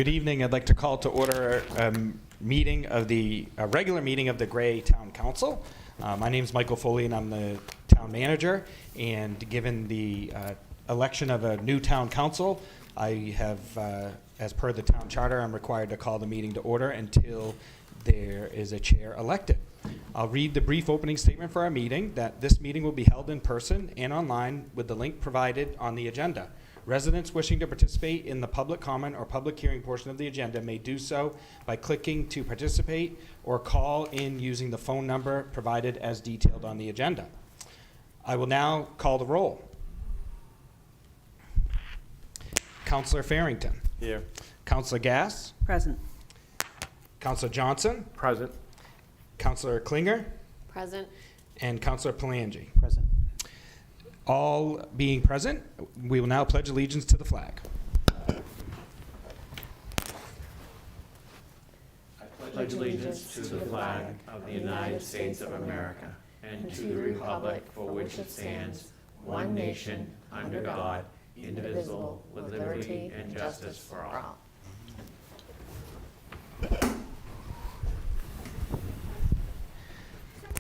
Good evening. I'd like to call to order a regular meeting of the Gray Town Council. My name is Michael Foley, and I'm the town manager. And given the election of a new town council, I have, as per the town charter, I'm required to call the meeting to order until there is a chair elected. I'll read the brief opening statement for our meeting, that this meeting will be held in person and online with the link provided on the agenda. Residents wishing to participate in the public comment or public hearing portion of the agenda may do so by clicking to participate or call in using the phone number provided as detailed on the agenda. I will now call the roll. Councillor Farrington. Here. Councillor Gass. Present. Councillor Johnson. Present. Councillor Klinger. Present. And Councillor Palangi. Present. All being present, we will now pledge allegiance to the flag. I pledge allegiance to the flag of the United States of America and to the republic for which it stands, one nation, under God, indivisible, with liberty and justice for all.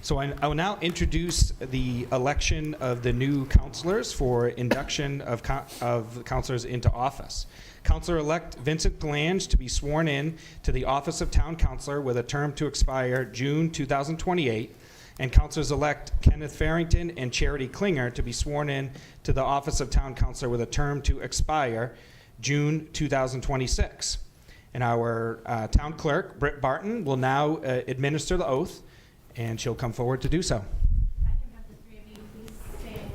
So I will now introduce the election of the new councilors for induction of councilors into office. Councilor-elect Vincent Palangi to be sworn in to the office of town councilor with a term to expire June 2028, and councilors-elect Kenneth Farrington and Charity Klinger to be sworn in to the office of town councilor with a term to expire June 2026. And our town clerk, Britt Barton, will now administer the oath, and she'll come forward to do so. I can have the three of you please stand.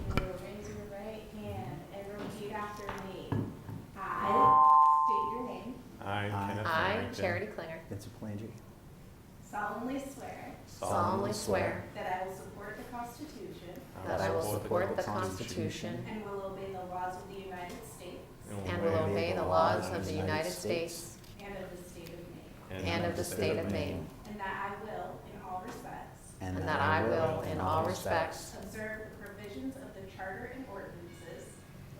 And raise your right hand and repeat after me. I state your name. I, Charity Klinger, Vincent Palangi. Solemnly swear that that I will support the Constitution I will support the Constitution and will obey the laws of the United States and will obey the laws of the United States and of the state of Maine, and of the state of Maine, and that I will, in all respects, and that I will, in all respects, observe the provisions of the Charter and ordinances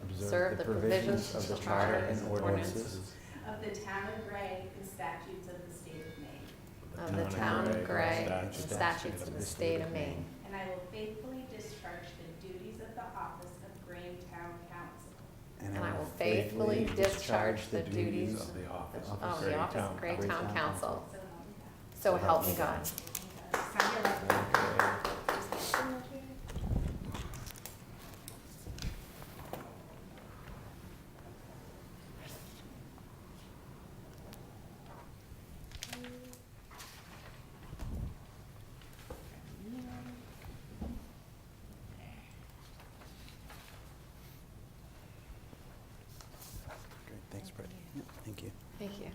observe the provisions of the Charter and ordinances of the Town of Gray and statutes of the state of Maine. of the town of Gray and statutes of the state of Maine, And I will faithfully discharge the duties of the office of Gray Town Council. and I will faithfully discharge the duties of the office of Gray Town Council. So help me So help me God. Sign your left. Great, thanks, Brett. Yep, thank you. Thank you.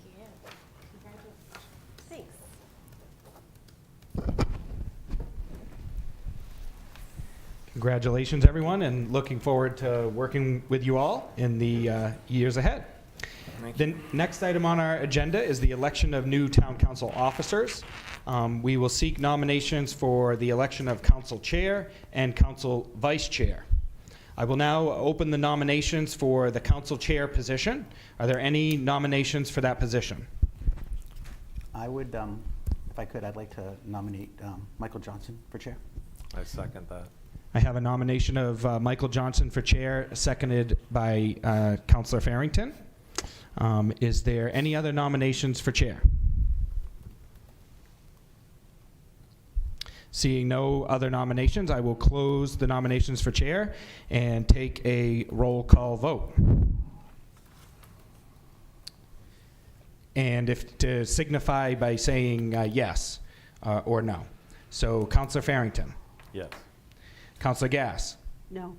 Thanks. Congratulations, everyone, and looking forward to working with you all in the years ahead. The next item on our agenda is the election of new town council officers. We will seek nominations for the election of council chair and council vice chair. I will now open the nominations for the council chair position. Are there any nominations for that position? I would, if I could, I'd like to nominate Michael Johnson for chair. I second that. I have a nomination of Michael Johnson for chair, seconded by Councillor Farrington. Is there any other nominations for chair? Seeing no other nominations, I will close the nominations for chair and take a roll call vote. And if to signify by saying yes or no. So Councillor Farrington, Yes. Councillor Gass, No.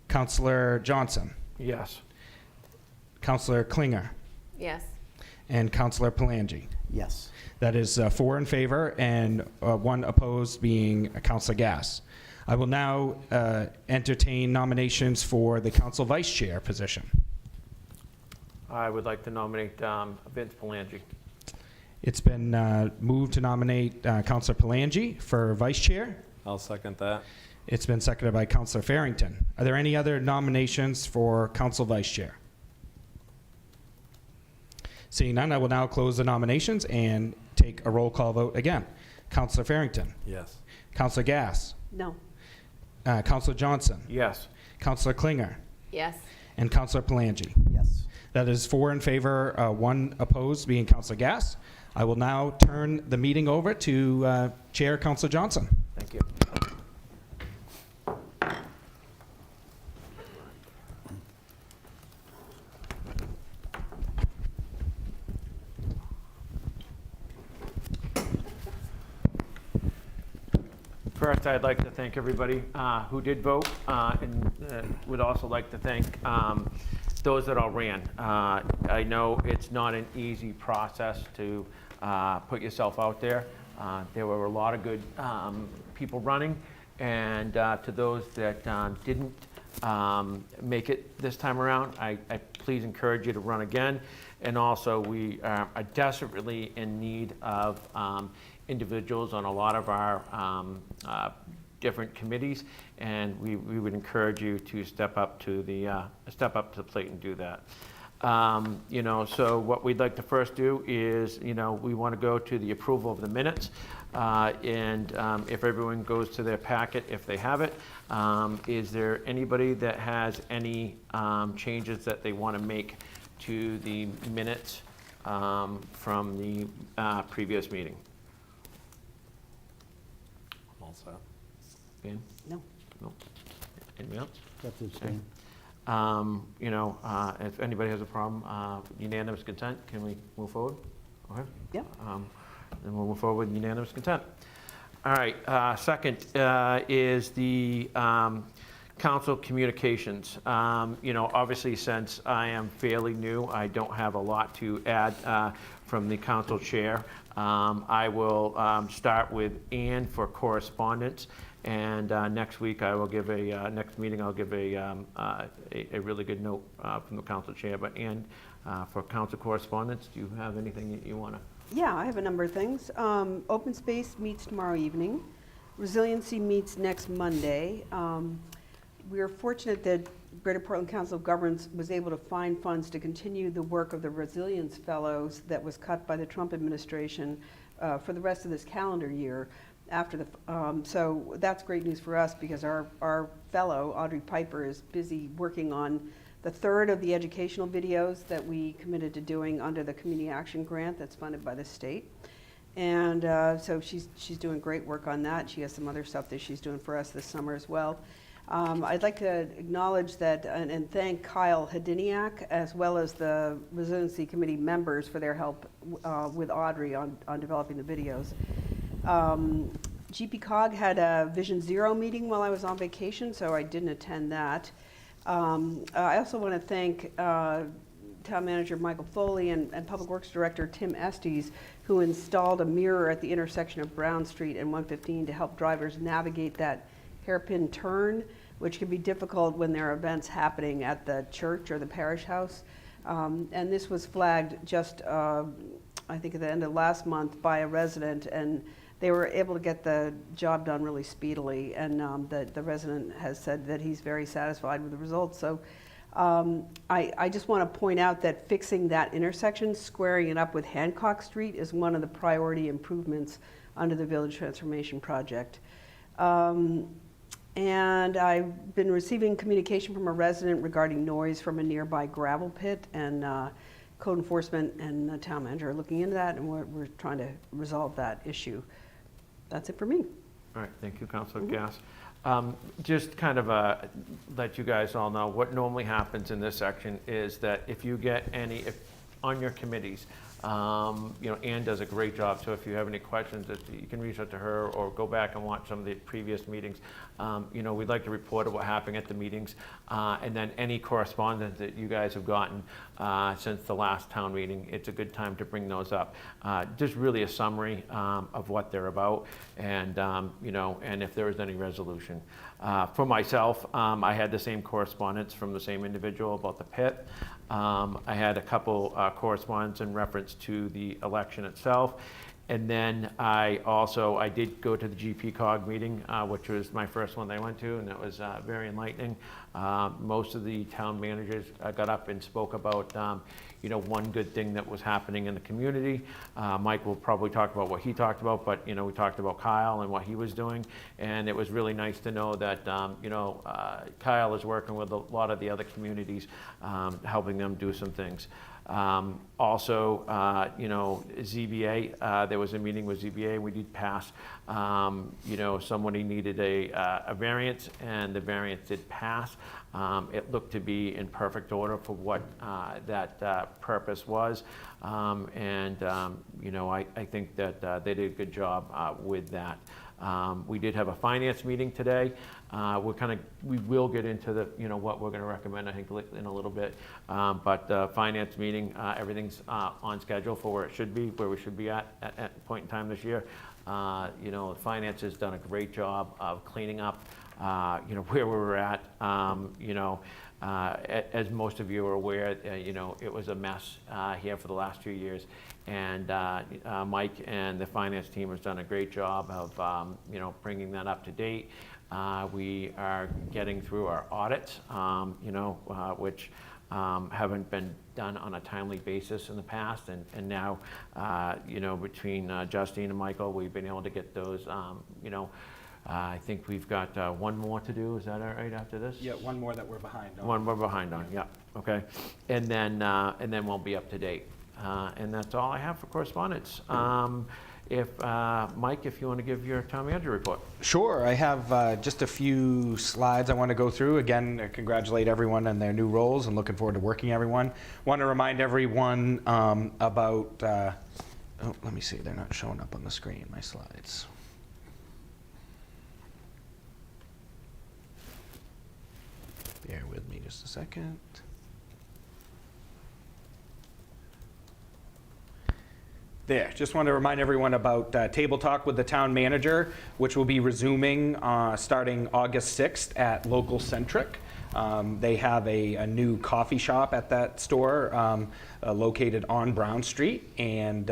Councillor Johnson, Yes. Councillor Klinger, Yes. and Councillor Palangi. Yes. That is 4 in favor and 1 opposed, being Councillor Gass. I will now entertain nominations for the council vice chair position. I would like to nominate Vince Palangi. It's been moved to nominate Councillor Palangi for vice chair. I'll second that. It's been seconded by Councillor Farrington. Are there any other nominations for council vice chair? Seeing none, I will now close the nominations and take a roll call vote again. Councillor Farrington. Yes. Councillor Gass. No. Councillor Johnson. Yes. Councillor Klinger. Yes. And Councillor Palangi. Yes. That is 4 in favor, 1 opposed, being Councillor Gass. I will now turn the meeting over to Chair Councillor Johnson. Thank you. First, I'd like to thank everybody who did vote, and would also like to thank those that all ran. I know it's not an easy process to put yourself out there. There were a lot of good people running, and to those that didn't make it this time around, I please encourage you to run again. And also, we are desperately in need of individuals on a lot of our different committees, and we would encourage you to step up to the plate and do that. So what we'd like to first do is, we want to go to the approval of the minutes, and if everyone goes to their packet, if they have it, is there anybody that has any changes that they want to make to the minutes from the previous meeting? I'm all set. Ben? No. No. Anybody else? That's abstain. If anybody has a problem, unanimous consent, can we move forward? Okay. Yep. Then we'll move forward with unanimous consent. All right, second is the council communications. Obviously, since I am fairly new, I don't have a lot to add from the council chair. I will start with Ann for correspondence. And next week, next meeting, I'll give a really good note from the council chair. But Ann, for council correspondence, do you have anything that you want to? Yeah, I have a number of things. Open Space meets tomorrow evening. Resiliency meets next Monday. We are fortunate that Greater Portland Council of Governments was able to find funds to continue the work of the Resilience Fellows that was cut by the Trump administration for the rest of this calendar year. So that's great news for us because our fellow, Audrey Piper, is busy working on the third of the educational videos that we committed to doing under the Community Action Grant that's funded by the state. And so she's doing great work on that. She has some other stuff that she's doing for us this summer as well. I'd like to acknowledge that and thank Kyle Hadiniak as well as the Resiliency Committee members for their help with Audrey on developing the videos. GPCOG had a Vision Zero meeting while I was on vacation, so I didn't attend that. I also want to thank Town Manager Michael Foley and Public Works Director Tim Estes, who installed a mirror at the intersection of Brown Street and 115 to help drivers navigate that hairpin turn, which can be difficult when there are events happening at the church or the parish house. And this was flagged just, I think at the end of last month by a resident, and they were able to get the job done really speedily, and the resident has said that he's very satisfied with the results. So I just want to point out that fixing that intersection, squaring it up with Hancock Street, is one of the priority improvements under the Village Transformation Project. And I've been receiving communication from a resident regarding noise from a nearby gravel pit, and code enforcement and the town manager are looking into that, and we're trying to resolve that issue. That's it for me. All right, thank you, Councilor Gass. Just kind of let you guys all know, what normally happens in this section is that if you get on your committees, Ann does a great job, so if you have any questions, you can reach out to her or go back and watch some of the previous meetings. We'd like to report what happened at the meetings, and then any correspondence that you guys have gotten since the last town meeting, it's a good time to bring those up. Just really a summary of what they're about, and and if there is any resolution. For myself, I had the same correspondence from the same individual about the pit. I had a couple correspondence in reference to the election itself, And then I did go to the GP-COG meeting, which was my first one that I went to, and it was very enlightening. Most of the town managers got up and spoke about, one good thing that was happening in the community. Mike will probably talk about what he talked about, but, we talked about Kyle and what he was doing. And it was really nice to know that, Kyle is working with a lot of the other communities, helping them do some things. Also, ZBA, there was a meeting with ZBA, we did pass, somebody needed a variance, and the variance did pass. It looked to be in perfect order for what that purpose was. I think that they did a good job with that. We did have a finance meeting today. We will get into the, what we're going to recommend, I think, in a little bit. But the finance meeting, everything's on schedule for where it should be, where we should be at a point in time this year. Finance has done a great job of cleaning up, where we were at. As most of you are aware, it was a mess here for the last 2 years. And Mike and the finance team has done a great job of, bringing that up to date. We are getting through our audits, which haven't been done on a timely basis in the past. And now, between Justine and Michael, we've been able to get those, I think we've got one more to do. Is that all right after this? Yeah, one more that we're behind on. One we're behind on, yeah, okay. And then we'll be up to date. And that's all I have for correspondence. Mike, if you want to give your town manager report. Sure, I have just a few slides I want to go through. Again, congratulate everyone on their new roles and looking forward to working everyone. Want to remind everyone about, let me see, they're not showing up on the screen, my slides. Bear with me just a second. There, just want to remind everyone about Table Talk with the Town Manager, which will be resuming starting August 6th at Local Centric. They have a new coffee shop at that store located on Brown Street, and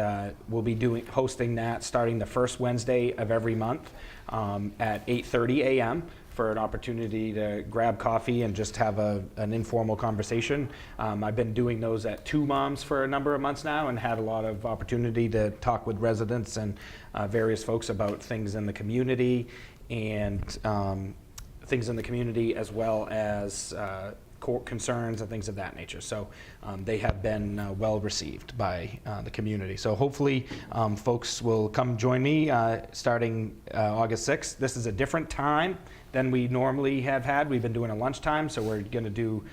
we'll be hosting that starting the first Wednesday of every month at 8:30 a.m. for an opportunity to grab coffee and just have an informal conversation. I've been doing those at Two Moms for a number of months now and had a lot of opportunity to talk with residents and various folks about things in the community and as well as court concerns and things of that nature. So they have been well received by the community. So hopefully folks will come join me starting August 6th. This is a different time than we normally have had. We've been doing a lunchtime, so we're going to do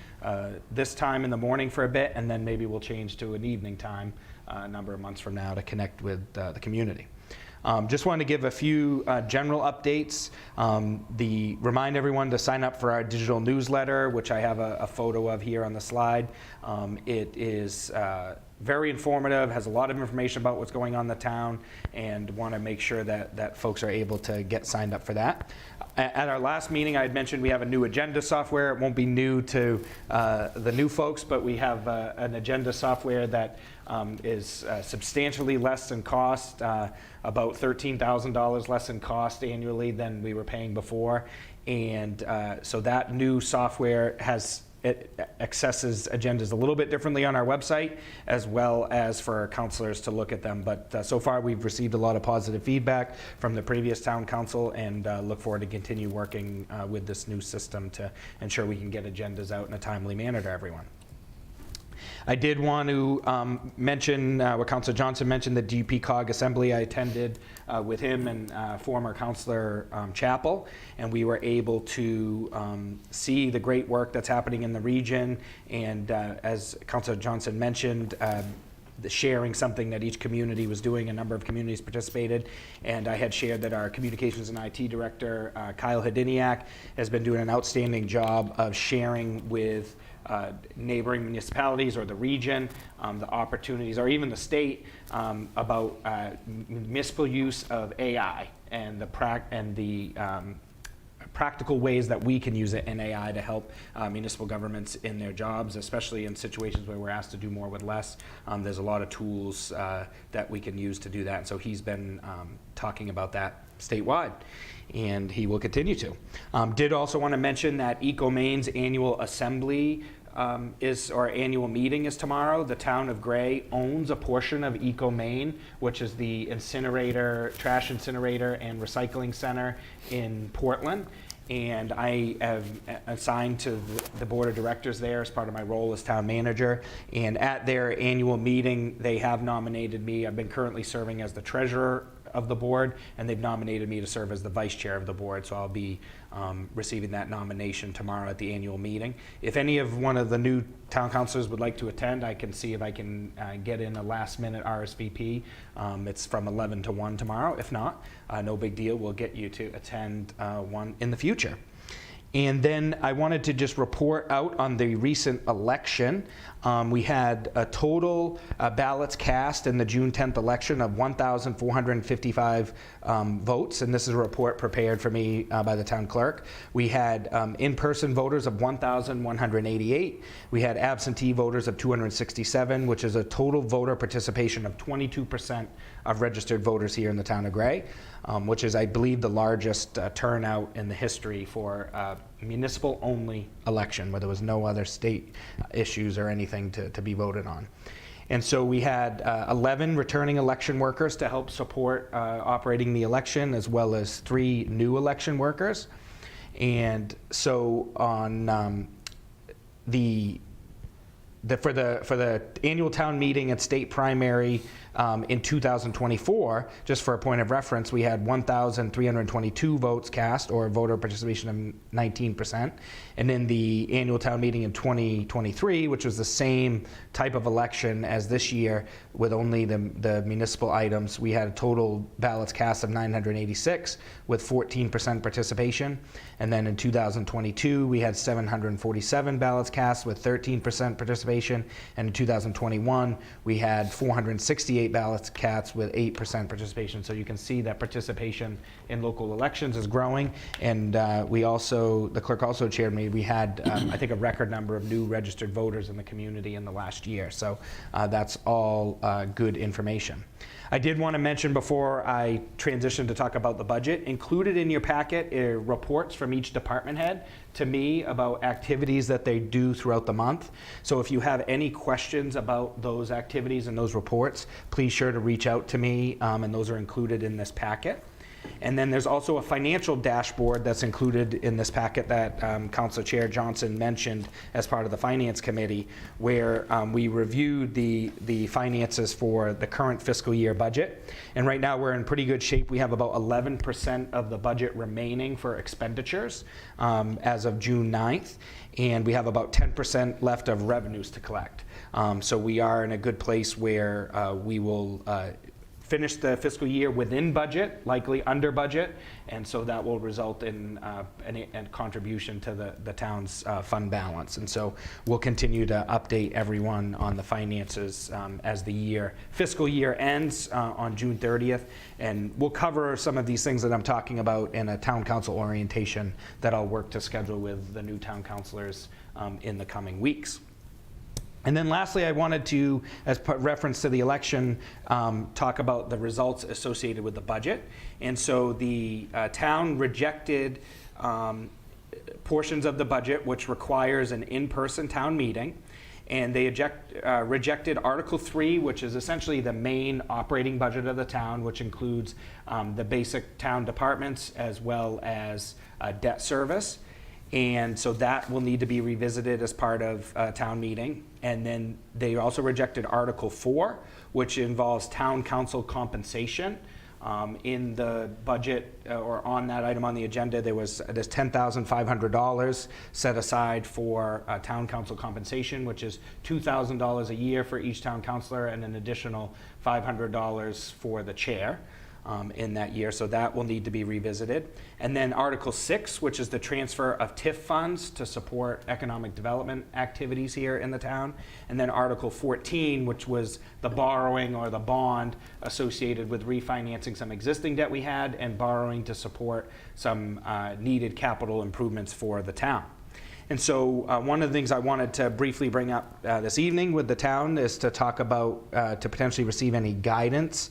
this time in the morning for a bit, and then maybe we'll change to an evening time a number of months from now to connect with the community. Just wanted to give a few general updates. Remind everyone to sign up for our digital newsletter, which I have a photo of here on the slide. It is very informative, has a lot of information about what's going on in the town, and want to make sure that folks are able to get signed up for that. At our last meeting, I had mentioned we have a new agenda software. It won't be new to the new folks, but we have an agenda software that is substantially less in cost, about $13,000 less in cost annually than we were paying before. And so that new software it accesses agendas a little bit differently on our website, as well as for our counselors to look at them. But so far, we've received a lot of positive feedback from the previous town council, and look forward to continue working with this new system to ensure we can get agendas out in a timely manner to everyone. I did want to mention what Councilor Johnson mentioned, the GP-COG assembly I attended with him and former Councilor Chappell, and we were able to see the great work that's happening in the region, and as Councilor Johnson mentioned, sharing something that each community was doing. A number of communities participated, and I had shared that our communications and IT director, Kyle Hediniak, has been doing an outstanding job of sharing with neighboring municipalities or the region, the opportunities, or even the state, about practical ways that we can use it in AI to help municipal governments in their jobs, especially in situations where we're asked to do more with less. There's a lot of tools that we can use to do that. And so he's been talking about that statewide, and he will continue to. Did also want to mention that EcoMain's annual assembly our annual meeting is tomorrow. The town of Gray owns a portion of EcoMain, which is the trash incinerator and recycling center in Portland. And I have assigned to the board of directors there as part of my role as town manager. And at their annual meeting, they have nominated me. I've been currently serving as the treasurer of the board, and they've nominated me to serve as the vice chair of the board, so I'll be receiving that nomination tomorrow at the annual meeting. If any of one of the new town councilors would like to attend, I can see if I can get in a last minute RSVP. It's from 11 to 1 tomorrow. If not, no big deal, we'll get you to attend one in the future. And then I wanted to just report out on the recent election. We had a total ballots cast in the June 10th election of 1,455 votes, and this is a report prepared for me by the town clerk. We had in-person voters of 1,188. We had absentee voters of 267, which is a total voter participation of 22% of registered voters here in the town of Gray, which is, I believe, the largest turnout in the history for municipal-only election, where there was no other state issues or anything to be voted on. And so we had 11 returning election workers to help support operating the election, as well as 3 new election workers. And so on for the annual town meeting and state primary in 2024, just for a point of reference, we had 1,322 votes cast, or voter participation of 19%. And in the annual town meeting in 2023, which was the same type of election as this year, with only the municipal items, we had a total ballots cast of 986 with 14% participation. And then in 2022, we had 747 ballots cast with 13% participation. And in 2021, we had 468 ballots cast with 8% participation. So you can see that participation in local elections is growing. And the clerk also chaired me, we had, I think, a record number of new registered voters in the community in the last year. So that's all good information. I did want to mention, before I transition to talk about the budget, included in your packet are reports from each department head to me about activities that they do throughout the month. So if you have any questions about those activities and those reports, please sure to reach out to me, and those are included in this packet. And then there's also a financial dashboard that's included in this packet that Council Chair Johnson mentioned as part of the Finance Committee, where we reviewed the finances for the current fiscal year budget. And right now we're in pretty good shape. We have about 11% of the budget remaining for expenditures as of June 9th. And we have about 10% left of revenues to collect. So we are in a good place where we will finish the fiscal year within budget, likely under budget, and so that will result in a contribution to the town's fund balance. And so we'll continue to update everyone on the finances as the fiscal year ends on June 30th, and we'll cover some of these things that I'm talking about in a town council orientation that I'll work to schedule with the new town councilors in the coming weeks. And then lastly, I wanted to, as reference to the election, talk about the results associated with the budget. And so the town rejected portions of the budget which requires an in-person town meeting. And they rejected Article 3, which is essentially the main operating budget of the town, which includes the basic town departments as well as debt service. And so that will need to be revisited as part of town meeting. And then they also rejected Article 4, which involves town council compensation. In the budget, or on that item on the agenda, there's $10,500 set aside for town council compensation, which is $2,000 a year for each town councilor and an additional $500 for the chair. in that year, so that will need to be revisited. And then Article 6, which is the transfer of TIF funds to support economic development activities here in the town. And then Article 14, which was the borrowing or the bond associated with refinancing some existing debt we had and borrowing to support some needed capital improvements for the town. And so one of the things I wanted to briefly bring up this evening with the town is to talk about, to potentially receive any guidance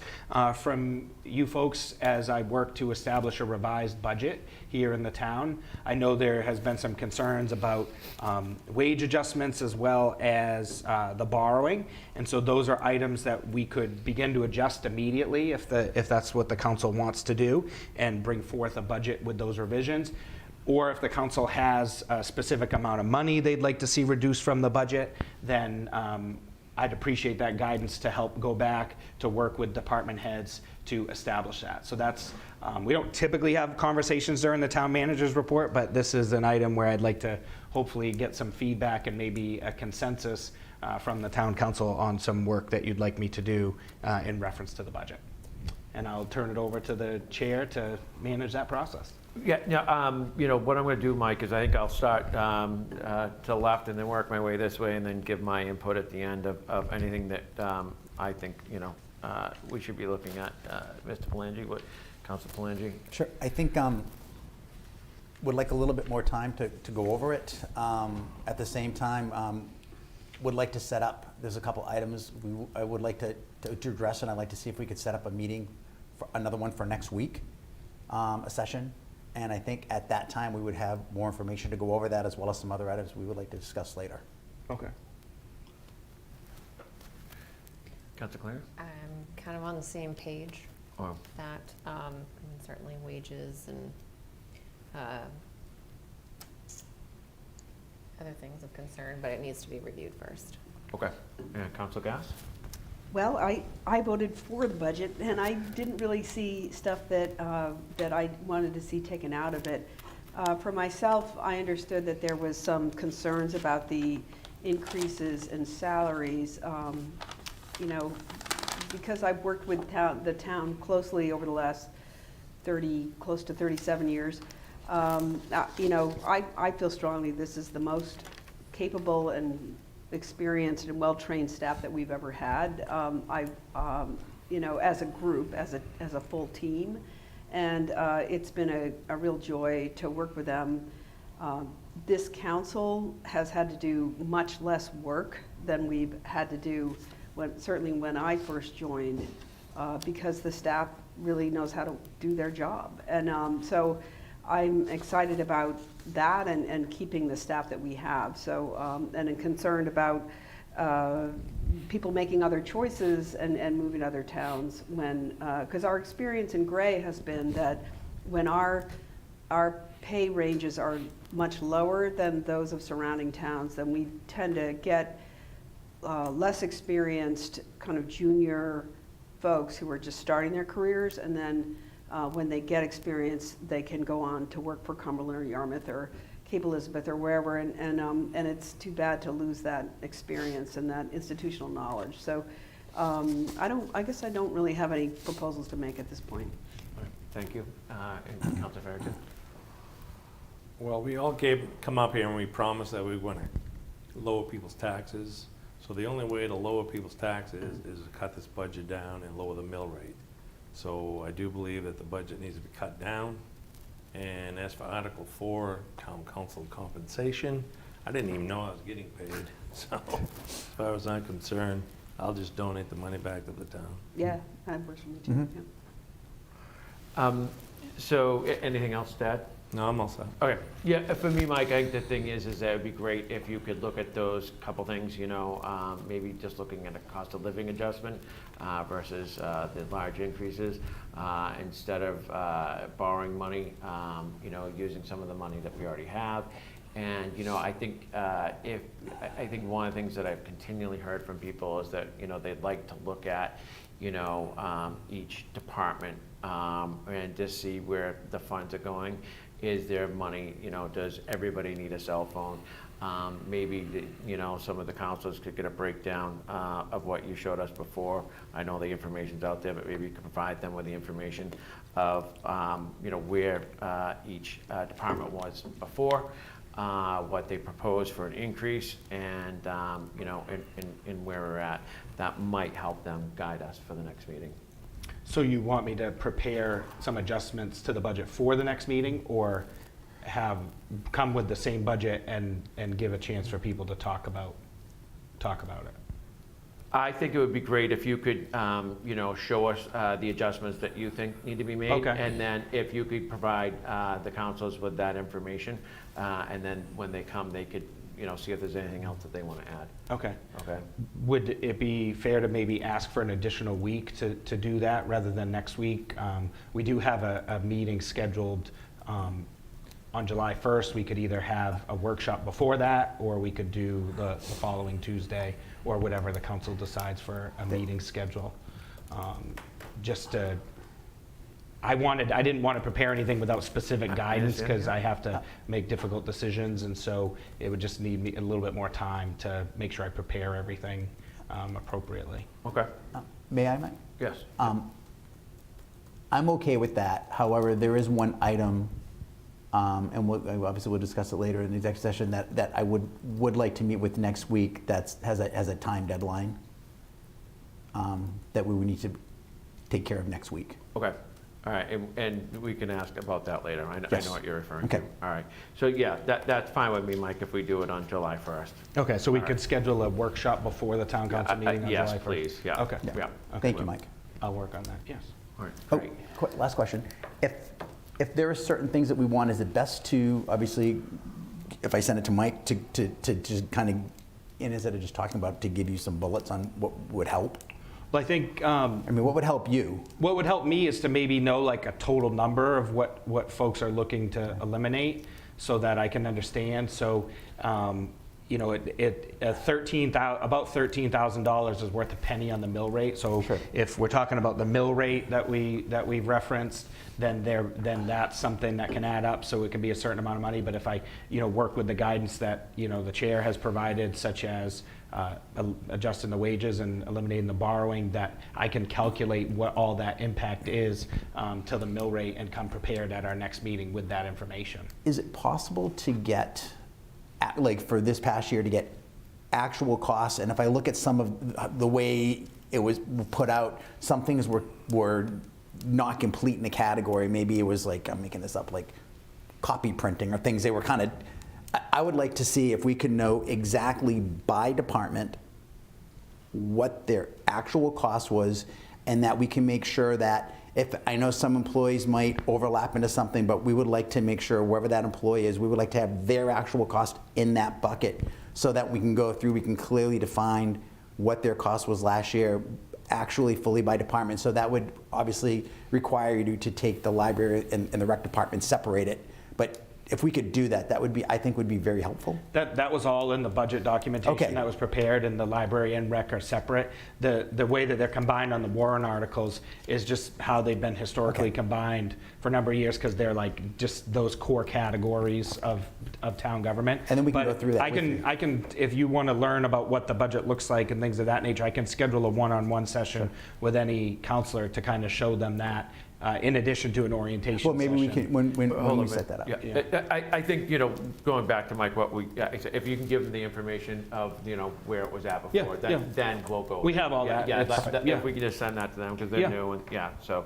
from you folks as I work to establish a revised budget here in the town. I know there has been some concerns about wage adjustments as well as the borrowing. And so those are items that we could begin to adjust immediately if that's what the council wants to do, and bring forth a budget with those revisions. Or if the council has a specific amount of money they'd like to see reduced from the budget, then I'd appreciate that guidance to help go back to work with department heads to establish that. So that's, we don't typically have conversations during the town manager's report, but this is an item where I'd like to hopefully get some feedback and maybe a consensus from the town council on some work that you'd like me to do in reference to the budget. And I'll turn it over to the chair to manage that process. Yeah, you know, what I'm going to do, Mike, is I think I'll start to the left and then work my way this way and then give my input at the end of anything that I think, you know, we should be looking at. Mr. Palangi, Council Palangi? Sure. I think would like a little bit more time to go over it. At the same time, would like to set up, there's a couple items I would like to address, and I'd like to see if we could set up a meeting, for another one for next week, a session. And I think at that time, we would have more information to go over that, as well as some other items we would like to discuss later. Okay. Council Clare? I'm kind of on the same page Or that, and certainly wages and other things of concern, but it needs to be reviewed first. okay. Council Gass? Well, I voted for the budget, and I didn't really see stuff that I wanted to see taken out of it. For myself, I understood that there was some concerns about the increases in salaries. You know, because I've worked with the town closely over the last close to 37 years, you know, I feel strongly this is the most capable and experienced and well-trained staff that we've ever had. You know, as a group, as a full team, and it's been a real joy to work with them. This council has had to do much less work than we've had to do certainly when I first joined, because the staff really knows how to do their job, and so I'm excited about that and keeping the staff that we have. So, and I'm concerned about people making other choices and moving to other towns when, because our experience in Gray has been that when our pay ranges are much lower than those of surrounding towns, then we tend to get less experienced kind of junior folks who are just starting their careers, and then when they get experience, they can go on to work for Cumberland or Yarmouth or Cape Elizabeth or wherever, and it's too bad to lose that experience and that institutional knowledge. So I guess I don't really have any proposals to make at this point. All right, thank you. And Council Farragut? Well, we all come up here and we promised that we want to lower people's taxes. So the only way to lower people's taxes is to cut this budget down and lower the mill rate. So I do believe that the budget needs to be cut down. And as for Article 4, Town Council compensation, I didn't even know I was getting paid. So as far as I'm concerned, I'll just donate the money back to the town. Yeah, that works for me too. Mhm. Yeah. So anything else to add? No, I'm all set. Okay, yeah, for me, Mike, I think the thing is that it would be great if you could look at those couple things, you know, maybe just looking at a cost of living adjustment versus the large increases, instead of borrowing money, you know, using some of the money that we already have. And, you know, I think I think one of the things that I've continually heard from people is that, you know, they'd like to look at, you know, each department and just see where the funds are going. Is there money, you know, does everybody need a cell phone? Maybe, some of the counselors could get a breakdown of what you showed us before. I know the information's out there, but maybe you could provide them with the information of, where each department was before, what they proposed for an increase, and, and where we're at. That might help them guide us for the next meeting. So you want me to prepare some adjustments to the budget for the next meeting, or come with the same budget and give a chance for people to talk about it? I think it would be great if you could, show us the adjustments that you think need to be made. Okay. And then if you could provide the councils with that information, and then when they come, they could, see if there's anything else that they want to add. Okay. Okay. Would it be fair to maybe ask for an additional week to do that rather than next week? We do have a meeting scheduled on July 1st. We could either have a workshop before that, or we could do the following Tuesday, or whatever the council decides for a meeting schedule. I didn't want to prepare anything without specific guidance, understand, because I have to make difficult decisions, and so it would just need me a little bit more time to make sure I prepare everything appropriately. Okay. May I, Mike? Yes. I'm okay with that. However, there is one item, and obviously we'll discuss it later in the executive session, that I would like to meet with next week that has a time deadline that we would need to take care of next week. Okay. All right, and we can ask about that later. I Yes. know what you're referring Okay. to. All right. So yeah, that's fine with me, Mike, if we do it on July 1st. Okay, so we All could right. schedule a workshop before the town council meeting on July 1st? Yes, please, yeah. Okay. Yeah. Okay. Thank you, Mike. I'll work on that, yes. All right, Oh, great. last question. If there are certain things that we want, is it best to, obviously, if I send it to Mike, to just kind of, instead of just talking about it, to give you some bullets on what would help? Well, I think I mean, what would help you? what would help me is to maybe know like a total number of what folks are looking to eliminate, so that I can understand. So, about $13,000 is worth a penny on the mill rate. So Sure. if we're talking about the mill rate that we've referenced, then that's something that can add up. So it can be a certain amount of money. But if I work with the guidance that the chair has provided, such as adjusting the wages and eliminating the borrowing, that I can calculate what all that impact is to the mill rate and come prepared at our next meeting with that information. Is it possible to get, like for this past year, to get actual costs? And if I look at some of the way it was put out, some things were not complete in the category. Maybe it was like, I'm making this up, like copy printing or things. They were kind of, I would like to see if we could know exactly by department what their actual cost was, and that we can make sure that, if I know some employees might overlap into something, but we would like to make sure wherever that employee is, we would like to have their actual cost in that bucket, so that we can go through, we can clearly define what their cost was last year, actually fully by department. So that would obviously require you to take the library and the rec department, separate it. But if we could do that, that would be, I think, would be very helpful. That was all in the budget documentation Okay. that was prepared, and the library and rec are separate. The way that they're combined on the warrant articles is just how they've been historically Okay. combined for a number of years, because they're like just those core categories of town government. And then we can But go through that I with you. can, if you want to learn about what the budget looks like and things of that nature, I can schedule a one-on-one session with any counselor to kind of show them that, in addition to an orientation Well, maybe we session. can, when Hold we on a set that up. minute. Yeah, I think, going back to Mike, if you can give them the information of, where it was at Yeah, before, yeah. then we'll go. We have all that. Yeah, It's- yeah. if we can just send that to them, because Yeah. they're new, and, so,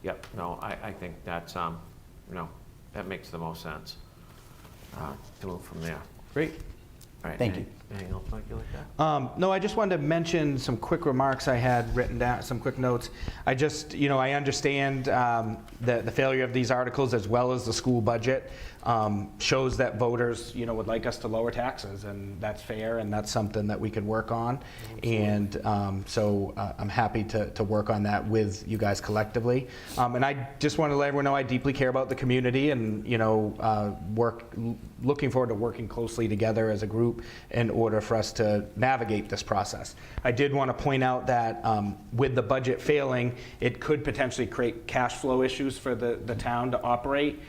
yep, no, I think that's, that makes the most sense, to move from there. Great. All right, Thank you. Anything else, Mike, you like that? No, I just wanted to mention some quick remarks I had written down, some quick notes. I just, I understand the failure of these articles, as well as the school budget, shows that voters, would like us to lower taxes, and that's fair, and that's something that we could work on. And so I'm happy to work on that with you guys collectively. And I just want to let everyone know I deeply care about the community, and, work looking forward to working closely together as a group in order for us to navigate this process. I did want to point out that with the budget failing, it could potentially create cash flow issues for the town to operate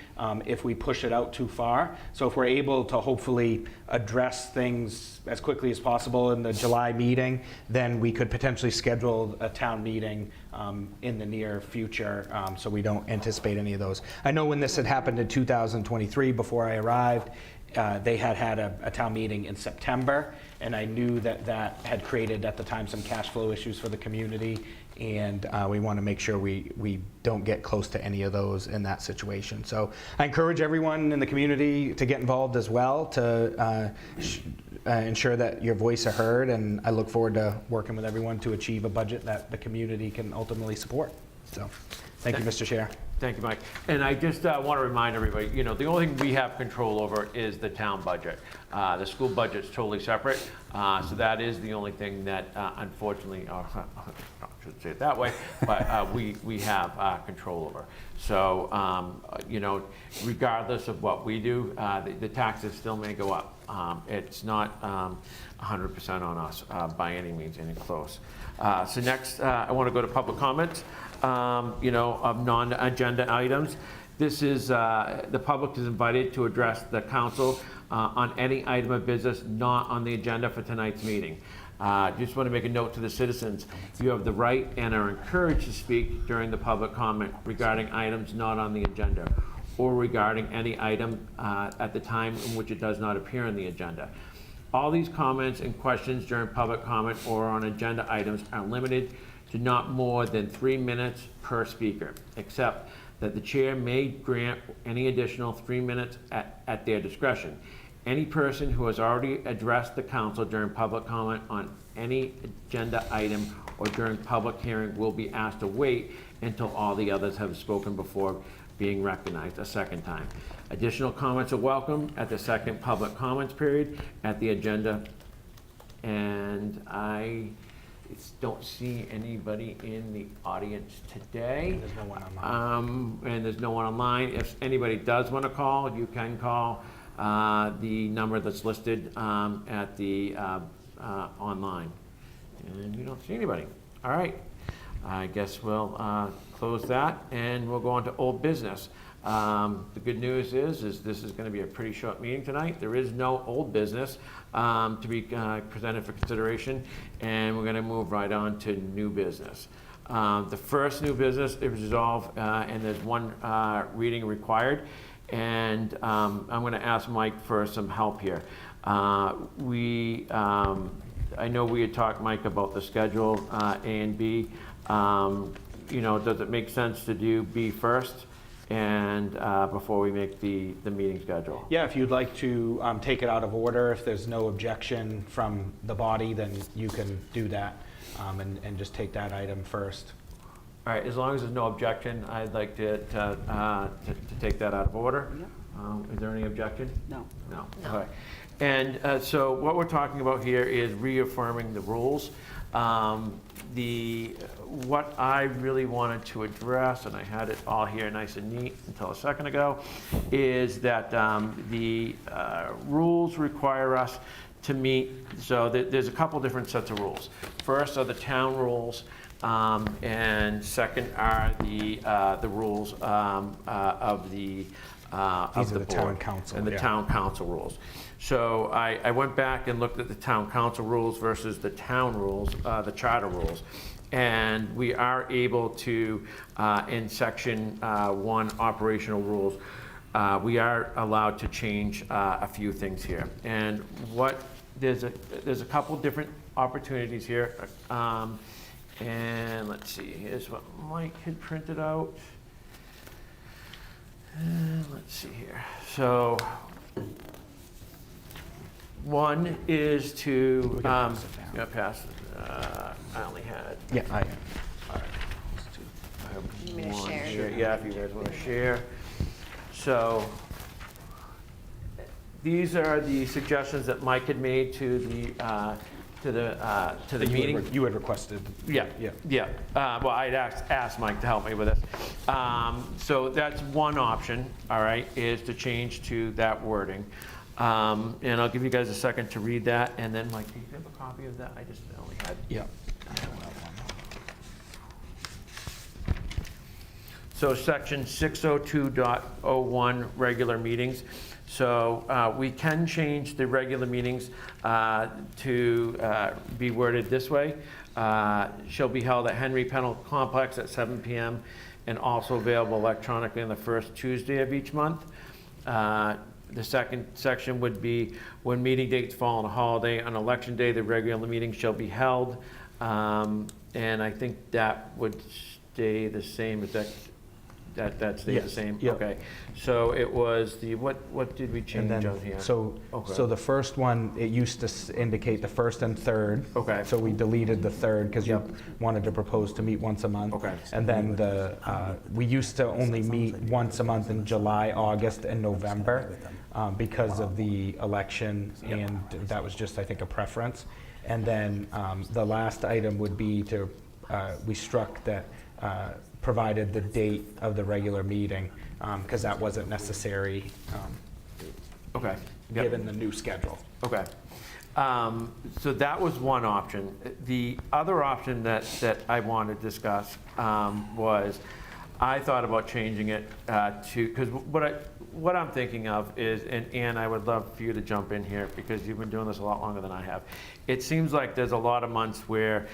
if we push it out too far. So if we're able to hopefully address things as quickly as possible in the July meeting, then we could potentially schedule a town meeting in the near future, so we don't anticipate any of those. I know when this had happened in 2023, before I arrived, they had a town meeting in September, and I knew that had created at the time some cash flow issues for the community, and we want to make sure we don't get close to any of those in that situation. So I encourage everyone in the community to get involved as well, to ensure that your voice are heard, and I look forward to working with everyone to achieve a budget that the community can ultimately support. So, thank you, Mr. Chair. Thank you, Mike. And I just want to remind everybody, the only thing we have control over is the town budget. The school budget's totally separate, so that is the only thing that unfortunately, I shouldn't say it that way, but we have control over. So, regardless of what we do, the taxes still may go up. It's not 100% on us by any means, any close. So next, I want to go to public comments. Of non-agenda items. This is, the public is invited to address the council on any item of business not on the agenda for tonight's meeting. Just want to make a note to the citizens. You have the right and are encouraged to speak during the public comment regarding items not on the agenda or regarding any item at the time in which it does not appear on the agenda. All these comments and questions during public comment or on agenda items are limited to not more than 3 minutes per speaker, except that the chair may grant any additional 3 minutes at their discretion. Any person who has already addressed the council during public comment on any agenda item or during public hearing will be asked to wait until all the others have spoken before being recognized a second time. Additional comments are welcome at the second public comments period at the agenda. And I don't see anybody in the audience today. There's no one online. And there's no one online. If anybody does want to call, you can call the number that's listed at the online. And we don't see anybody. All right. I guess we'll close that and we'll go on to old business. The good news is this is going to be a pretty short meeting tonight. There is no old business to be presented for consideration, and we're going to move right on to new business. The first new business is resolved, and there's one reading required, and I'm going to ask Mike for some help here. I know we had talked, Mike, about the schedule A and B. Does it make sense to do B first? And before we make the meeting schedule. Yeah, if you'd like to take it out of order, if there's no objection from the body, then you can do that and just take that item first. All right, as long as there's no objection, I'd like to take that out of order. Yeah. Is there any objection? No. No. No. All right. And so what we're talking about here is reaffirming the rules. What I really wanted to address, and I had it all here nice and neat until a second ago, is that the rules require us to meet, so there's a couple different sets of rules. First are the town rules, and second are the rules of the These are the town board council, and the yeah. town council rules. So I went back and looked at the town council rules versus the town rules, the charter rules. And we are able to, in section 1, operational rules, we are allowed to change a few things here. And there's a couple different opportunities here. And let's see, here's what Mike had printed out. And let's see here. So one is to, We can pass it down. yeah, pass. I only had. Yeah, I am. All right. I have You want me to one share? here. Yeah, if you guys want to share. So these are the suggestions that Mike had made to the meeting. You had requested. Yeah, Yeah. yeah. Well, I'd asked Mike to help me with this. So that's one option, all right, is to change to that wording. And I'll give you guys a second to read that, and then Mike, do you have a copy of that? I just only had. Yeah. So section 602.01, regular meetings. So we can change the regular meetings to be worded this way. Shall be held at Henry Pennell Complex at 7 p.m. and also available electronically on the first Tuesday of each month. The second section would be when meeting dates fall on a holiday. On election day, the regular meeting shall be held. And I think that would stay the same. Is that stays the Yes, same? yep. Okay. So it was the, what did we And change then, on here? so Okay. the first one, it used to indicate the first and third. Okay. So we deleted the third because you Yep. wanted to propose to meet once a month. Okay. And then we used to only meet once a month in July, August, and November because of the election, and that was just, I think, a preference. And then the last item would be to, we struck that provided the date of the regular meeting, because that wasn't necessary Okay. Yep. given the new schedule. Okay. So that was one option. The other option that I wanted to discuss was, I thought about changing it to, because what I'm thinking of is, and Ann, I would love for you to jump in here because you've been doing this a lot longer than I have. It seems like there's a lot of months where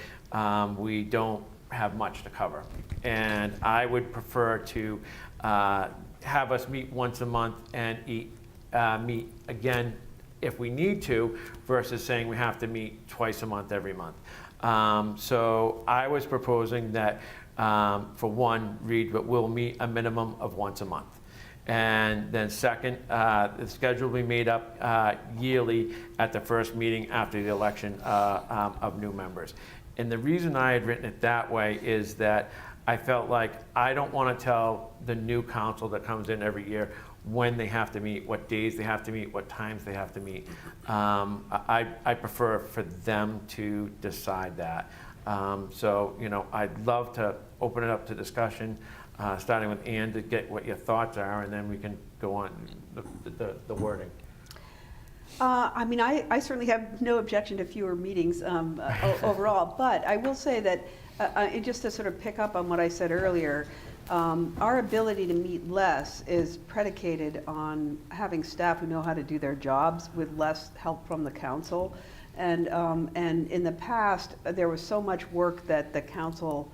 we don't have much to cover. And I would prefer to have us meet once a month and meet again if we need to, versus saying we have to meet twice a month every month. So I was proposing that, for one, read, but we'll meet a minimum of once a month. And then second, the schedule will be made up yearly at the first meeting after the election of new members. And the reason I had written it that way is that I felt like I don't want to tell the new council that comes in every year when they have to meet, what days they have to meet, what times they have to meet. I prefer for them to decide that. So, I'd love to open it up to discussion, starting with Ann to get what your thoughts are, and then we can go on the wording. I certainly have no objection to fewer meetings overall, but I will say that, and just to sort of pick up on what I said earlier, our ability to meet less is predicated on having staff who know how to do their jobs with less help from the council. And in the past, there was so much work that the council,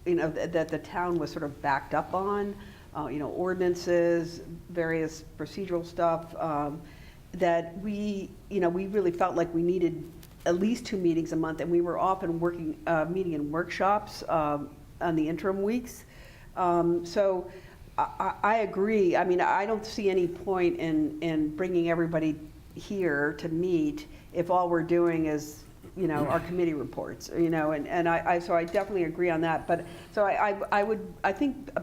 that the town was sort of backed up on, ordinances, various procedural stuff, that we really felt like we needed at least 2 meetings a month, and we were often meeting in workshops on the interim weeks. So I agree. I don't see any point in bringing everybody here to meet if all we're doing is, our committee reports, so I definitely agree on that. But so I would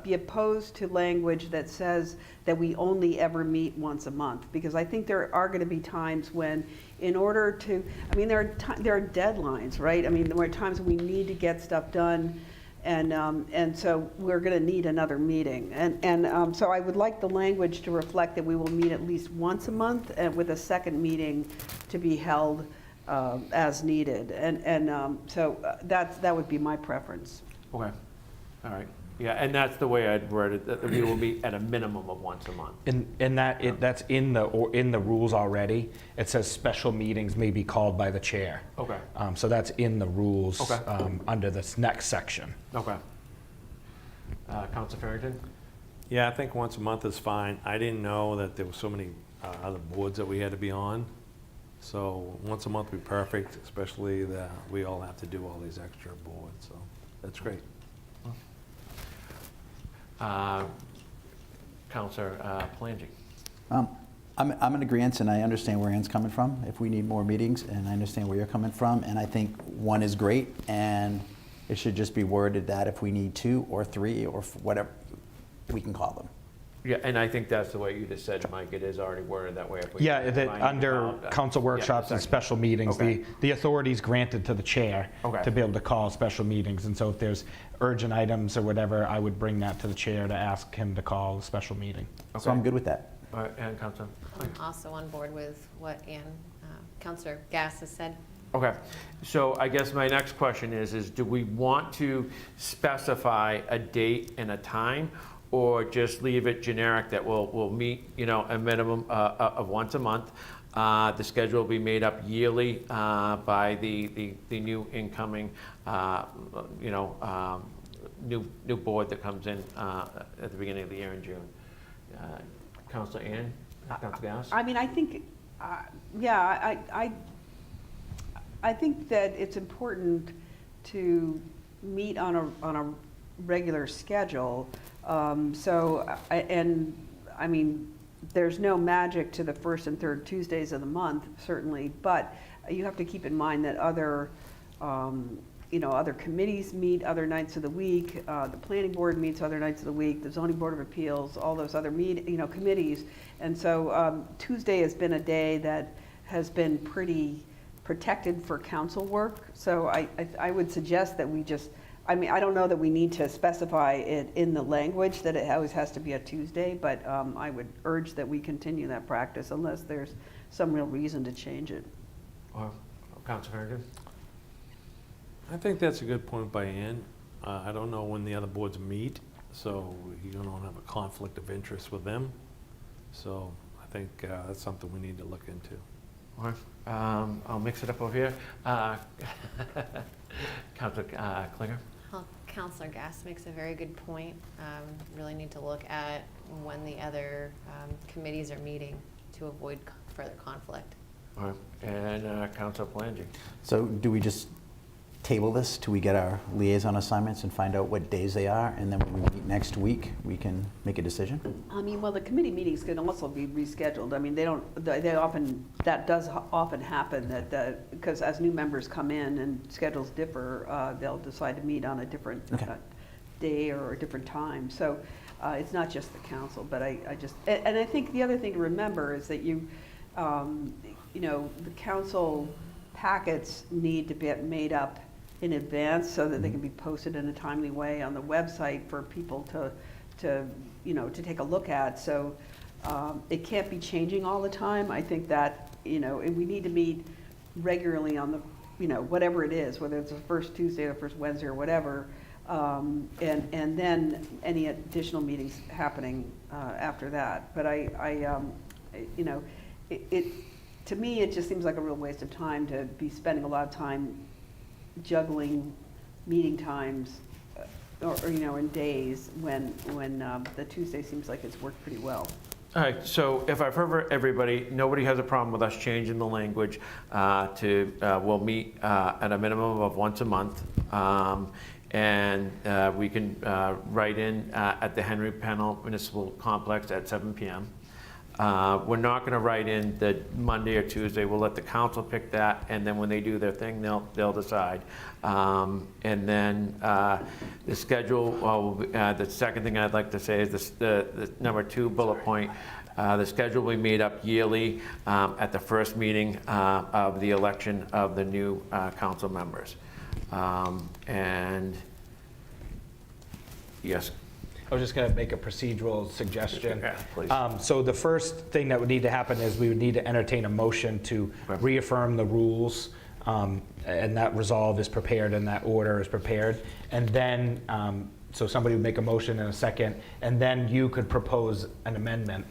be opposed to language that says that we only ever meet once a month, because I think there are going to be times when, in order to, there are deadlines, right? There are times when we need to get stuff done. And so we're going to need another meeting. And so I would like the language to reflect that we will meet at least once a month, and with a second meeting to be held as needed. So that would be my preference. Okay, all right. Yeah, and that's the way I'd word it, that we will meet at a minimum of once a month. And that's in the rules already. It says special meetings may be called by the chair. Okay. So that's in the rules Okay. under this next section. Okay. Councilor Farrington? Yeah, I think once a month is fine. I didn't know that there were so many other boards that we had to be on. So once a month would be perfect, especially that we all have to do all these extra boards, so that's great. Councilor Palangi? I'm in agreeance, and I understand where Ann's coming from, if we need more meetings, and I understand where you're coming from, and I think 1 is great, and it should just be worded that if we need 2 or 3 or whatever, we can call them. Yeah, and I think that's the way you just said, Mike. It is already worded that way. If we Yeah, that find under out, council workshops and second. special meetings, Okay. the authority is granted to the chair Okay. to be able to call special meetings. And so if there's urgent items or whatever, I would bring that to the chair to ask him to call a special meeting. So I'm good with that. All right, and Councilor? I'm also on board with what Councilor Gass has said. Okay, so I guess my next question is do we want to specify a date and a time, or just leave it generic that we'll meet, a minimum of once a month? The schedule will be made up yearly by the new incoming, new board that comes in at the beginning of the year in June. Councilor Ann? Councilor Gass? I mean, I think, yeah, I think that it's important to meet on a regular schedule. I mean, there's no magic to the first and third Tuesdays of the month, certainly, but you have to keep in mind that other committees meet other nights of the week. The planning board meets other nights of the week. The zoning board of appeals, all those other committees. And so Tuesday has been a day that has been pretty protected for council work. So I would suggest that we just, I mean, I don't know that we need to specify it in the language that it always has to be a Tuesday, but I would urge that we continue that practice unless there's some real reason to change it. Councilor Farrington? I think that's a good point by Ann. I don't know when the other boards meet, so you don't have a conflict of interest with them. So I think that's something we need to look into. All right, I'll mix it up over here. Councilor Klinger? Well, Councilor Gass makes a very good point. Really need to look at when the other committees are meeting to avoid further conflict. All right, and Councilor Palangi? So do we just table this till we get our liaison assignments and find out what days they are, and then when we meet next week, we can make a decision? I mean, well, the committee meetings can also be rescheduled. I mean, that does often happen, that, because as new members come in and schedules differ, they'll decide to meet on a different day or a different time. So it's not just the council, but I think the other thing to remember is that the council packets need to be made up in advance so that they can be posted in a timely way on the website for people to take a look at. So it can't be changing all the time. I think that, and we need to meet regularly on the, whatever it is, whether it's the first Tuesday or first Wednesday or whatever, and then any additional meetings happening after that. But to me, it just seems like a real waste of time to be spending a lot of time juggling meeting times or in days when the Tuesday seems like it's worked pretty well. All right, so if I've heard everybody, nobody has a problem with us changing the language we'll meet at a minimum of once a month. And we can write in at the Henry Pennell Municipal Complex at 7 p.m. We're not going to write in the Monday or Tuesday. We'll let the council pick that, and then when they do their thing, they'll decide. And then the schedule. The second thing I'd like to say is the number 2 bullet point. The schedule will be made up yearly at the first meeting of the election of the new council members. And yes. I was just going to make a procedural suggestion. Yeah, please. So the first thing that would need to happen is we would need to entertain a motion to reaffirm the rules, and that resolve is prepared and that order is prepared. And then, so somebody would make a motion in a second, and then you could propose an amendment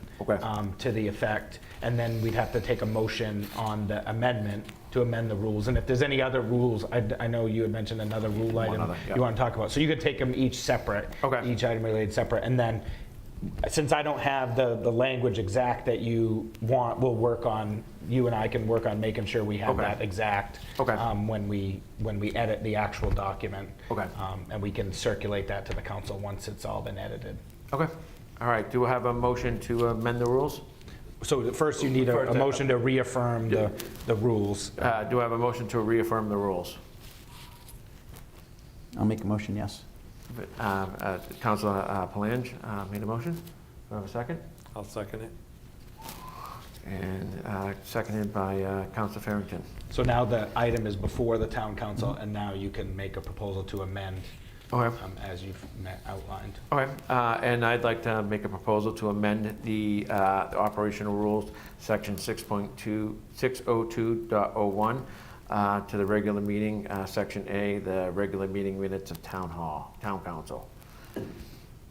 to the effect, and then we'd have to take a motion on the amendment to amend the rules. And if there's any other rules, I know you had mentioned another rule item you want to talk about. So you could take them each separate, each item related separate. And then, since I don't have the language exact that you want, you and I can work on making sure we have that exact when we edit the actual document. And we can circulate that to the council once it's all been edited. Okay. All right. Do we have a motion to amend the rules? So first you need a motion to reaffirm the rules. Do I have a motion to reaffirm the rules? I'll make a motion, yes. Councilor Palange made a motion. Do I have a second? I'll second it. And seconded by Councilor Farrington. So now the item is before the town council, and now you can make a proposal to amend Okay. as you've outlined. Okay, and I'd like to make a proposal to amend the operational rules, section 602.01, to the regular meeting, section A, the regular meeting minutes of town council.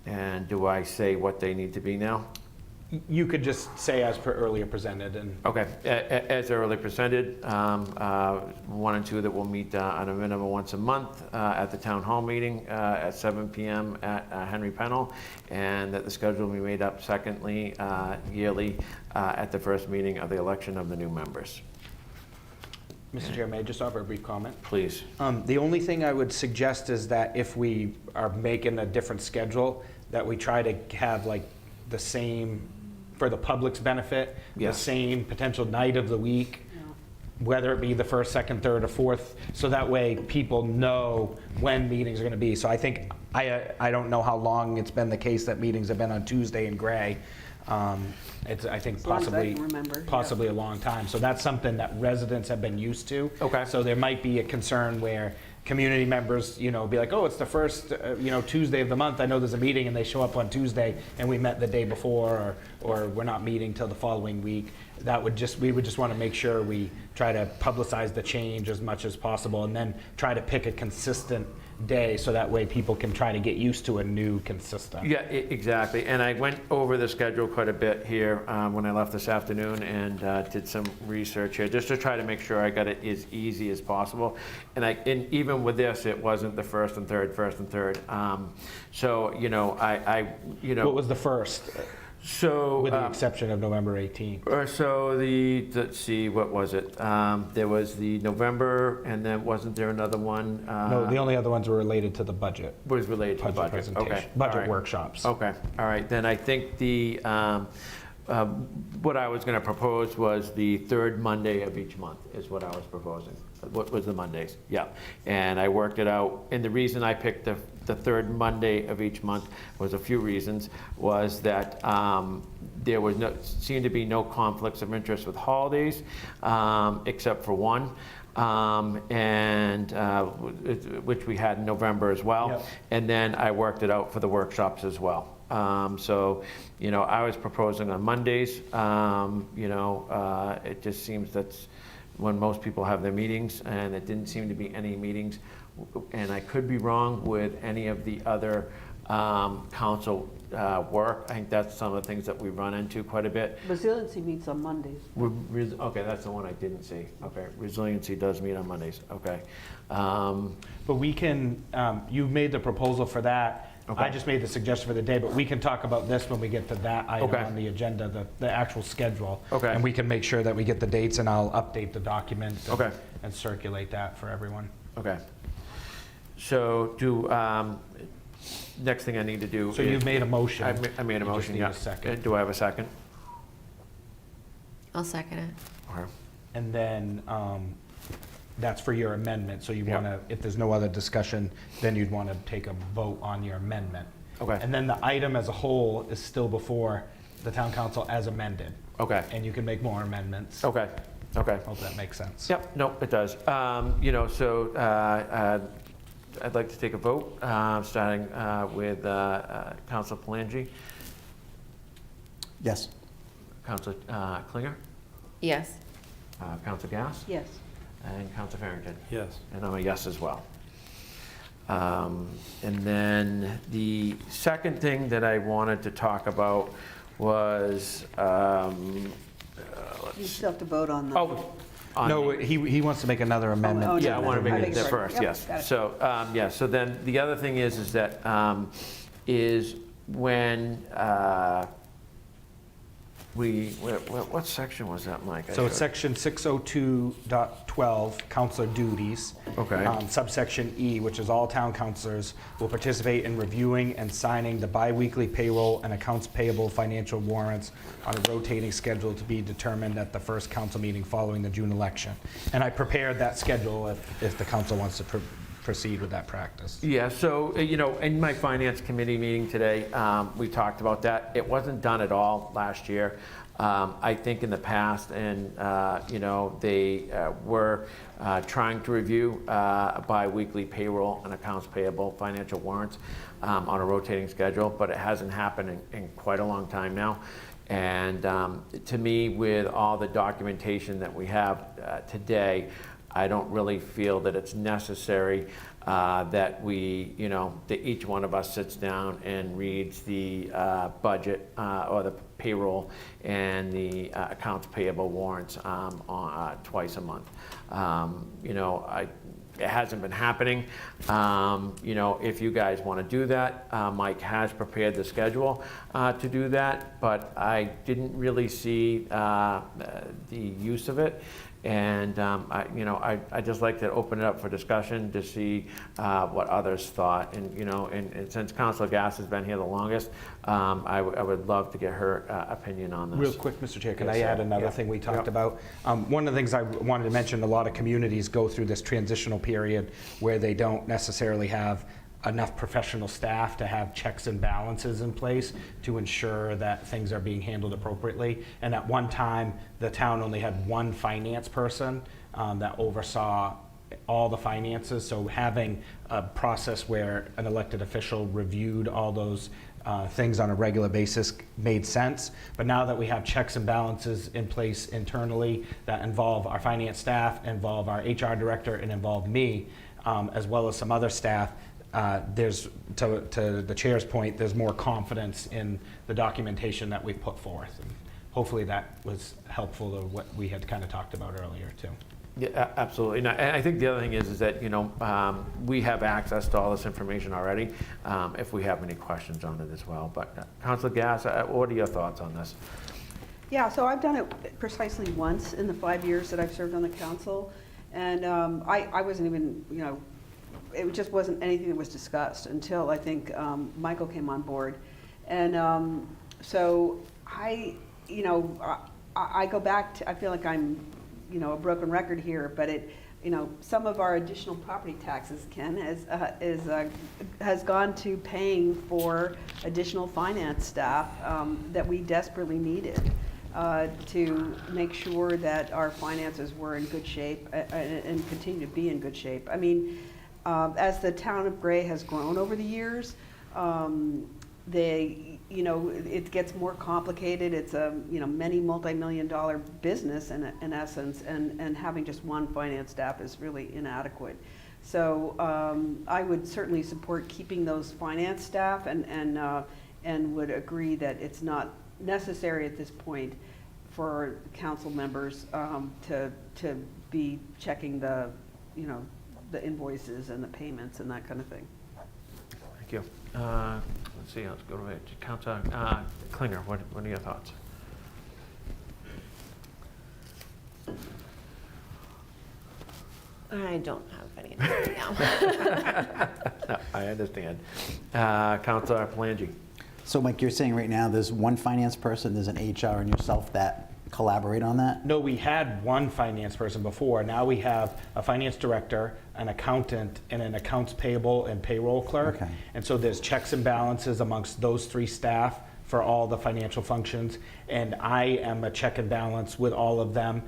And do I say what they need to be now? You could just say as per earlier presented and. Okay, as earlier presented, 1 and 2 that will meet on a minimum once a month at the town hall meeting at 7 PM at Henry Pennell, and that the schedule will be made up secondly, yearly, at the first meeting of the election of the new members. Mr. Chair, may I just offer a brief comment? Please. The only thing I would suggest is that if we are making a different schedule, that we try to have like the same, for the public's benefit, the Yes. same potential night of the week, whether it be the first, second, third, or fourth, so that way people know when meetings are going to be. So I think, I don't know how long it's been the case that meetings have been on Tuesday in gray. It's, I think, As long as I possibly, can remember, yeah. possibly a long time. So that's something that residents have been used to. Okay. So there might be a concern where community members, be like, oh, it's the first, Tuesday of the month. I know there's a meeting, and they show up on Tuesday, and we met the day before, or we're not meeting till the following week. We would just want to make sure we try to publicize the change as much as possible, and then try to pick a consistent day, so that way people can try to get used to a new consistent. Yeah, exactly. And I went over the schedule quite a bit here when I left this afternoon and did some research here, just to try to make sure I got it as easy as possible. And even with this, it wasn't the first and third. So, What was the first, So. with the exception of November 18th? So let's see, what was it? There was the November, and then wasn't there another one? No, the only other ones were related to the budget. Was related to the budget. Presentation, Okay. budget All right. workshops. Okay, all right, then I think what I was gonna propose was the third Monday of each month is what I was proposing. What was the Mondays? Yeah, and I worked it out, and the reason I picked the third Monday of each month was a few reasons, was that there was seemed to be no conflicts of interest with holidays, except for one. Which we had in November as well. Yep. And then I worked it out for the workshops as well. So, I was proposing on Mondays. It just seems that's when most people have their meetings, and it didn't seem to be any meetings. And I could be wrong with any of the other council work. I think that's some of the things that we run into quite a bit. Resiliency meets on Mondays. Okay, that's the one I didn't see. Okay, resiliency does meet on Mondays. Okay. But we can, you made the proposal for that. Okay. I just made the suggestion for the day, but we can talk about this when we get to that item Okay. on the agenda, the actual schedule. Okay. And we can make sure that we get the dates, and I'll update the document. Okay. And circulate that for everyone. Okay. So next thing I need to do. So you've made a motion. I made a You just motion, need yeah. a second. Do I have a second? I'll second it. Okay. And then that's for your amendment, so you Yeah. want to, if there's no other discussion, then you'd want to take a vote on your amendment. Okay. And then the item as a whole is still before the town council as amended. Okay. And you can make more amendments. Okay. Okay. Hope that makes sense. Yep, no, it does. I'd like to take a vote, starting with Council Palangi, Yes. Council Klinger, Yes. Council Gass, Yes. and Council Farrington. Yes. And I'm a yes as well. And then the second thing that I wanted to talk about was, You still have to vote on the. oh, on No, the- he wants to make another amendment. oh, Yeah, I want to make it there Sorry. first, Yep, yes. got it. So, so then the other thing is that, is when what section was that, Mike? So it's section 602.12, counselor duties. Okay. Subsection E, which is all town councilors will participate in reviewing and signing the biweekly payroll and accounts payable financial warrants on a rotating schedule to be determined at the first council meeting following the June election. And I prepared that schedule if the council wants to proceed with that practice. Yeah, so, in my finance committee meeting today, we talked about that. It wasn't done at all last year. I think in the past, and, they were trying to review bi-weekly payroll and accounts payable financial warrants on a rotating schedule, but it hasn't happened in quite a long time now. And to me, with all the documentation that we have today, I don't really feel that it's necessary that we, that each one of us sits down and reads the budget or the payroll and the accounts payable warrants twice a month. It hasn't been happening. If you guys want to do that, Mike has prepared the schedule to do that, but I didn't really see the use of it. And I just like to open it up for discussion to see what others thought. And and since Councilor Gass has been here the longest, I would love to get her opinion on this. Real quick, Mr. Chair, can Yes, I sir. add another Yeah. thing we talked Yeah. about? One of the things I wanted to mention, a lot of communities go through this transitional period where they don't necessarily have enough professional staff to have checks and balances in place to ensure that things are being handled appropriately. And at one time, the town only had one finance person that oversaw all the finances. So having a process where an elected official reviewed all those things on a regular basis made sense. But now that we have checks and balances in place internally that involve our finance staff, involve our HR director, and involve me, as well as some other staff, there's, to the chair's point, there's more confidence in the documentation that we've put forth. And hopefully that was helpful to what we had kind of talked about earlier too. Yeah, absolutely. And I think the other thing is that, we have access to all this information already, if we have any questions on it as well. But Councilor Gass, what are your thoughts on this? Yeah, so I've done it precisely once in the 5 years that I've served on the council. And I wasn't even, it just wasn't anything that was discussed until I think Michael came on board. And so I go back to, I feel like I'm, a broken record here, but some of our additional property taxes, Ken, has gone to paying for additional finance staff that we desperately needed to make sure that our finances were in good shape and continue to be in good shape. I mean, as the town of Gray has grown over the years, it gets more complicated. It's a many multi-million-dollar business in essence, and having just one finance staff is really inadequate. So I would certainly support keeping those finance staff, and would agree that it's not necessary at this point for council members to be checking the the invoices and the payments and that kind of thing. Thank you. Let's see, let's go to Councilor Klinger. What are your thoughts? I don't have any right now. No, I understand. Councilor Palangi. So Mike, you're saying right now there's one finance person, there's an HR and yourself that collaborate on that? No, we had one finance person before. Now we have a finance director, an accountant, and an accounts payable and payroll clerk. Okay. And so there's checks and balances amongst those three staff for all the financial functions. And I am a check and balance with all of them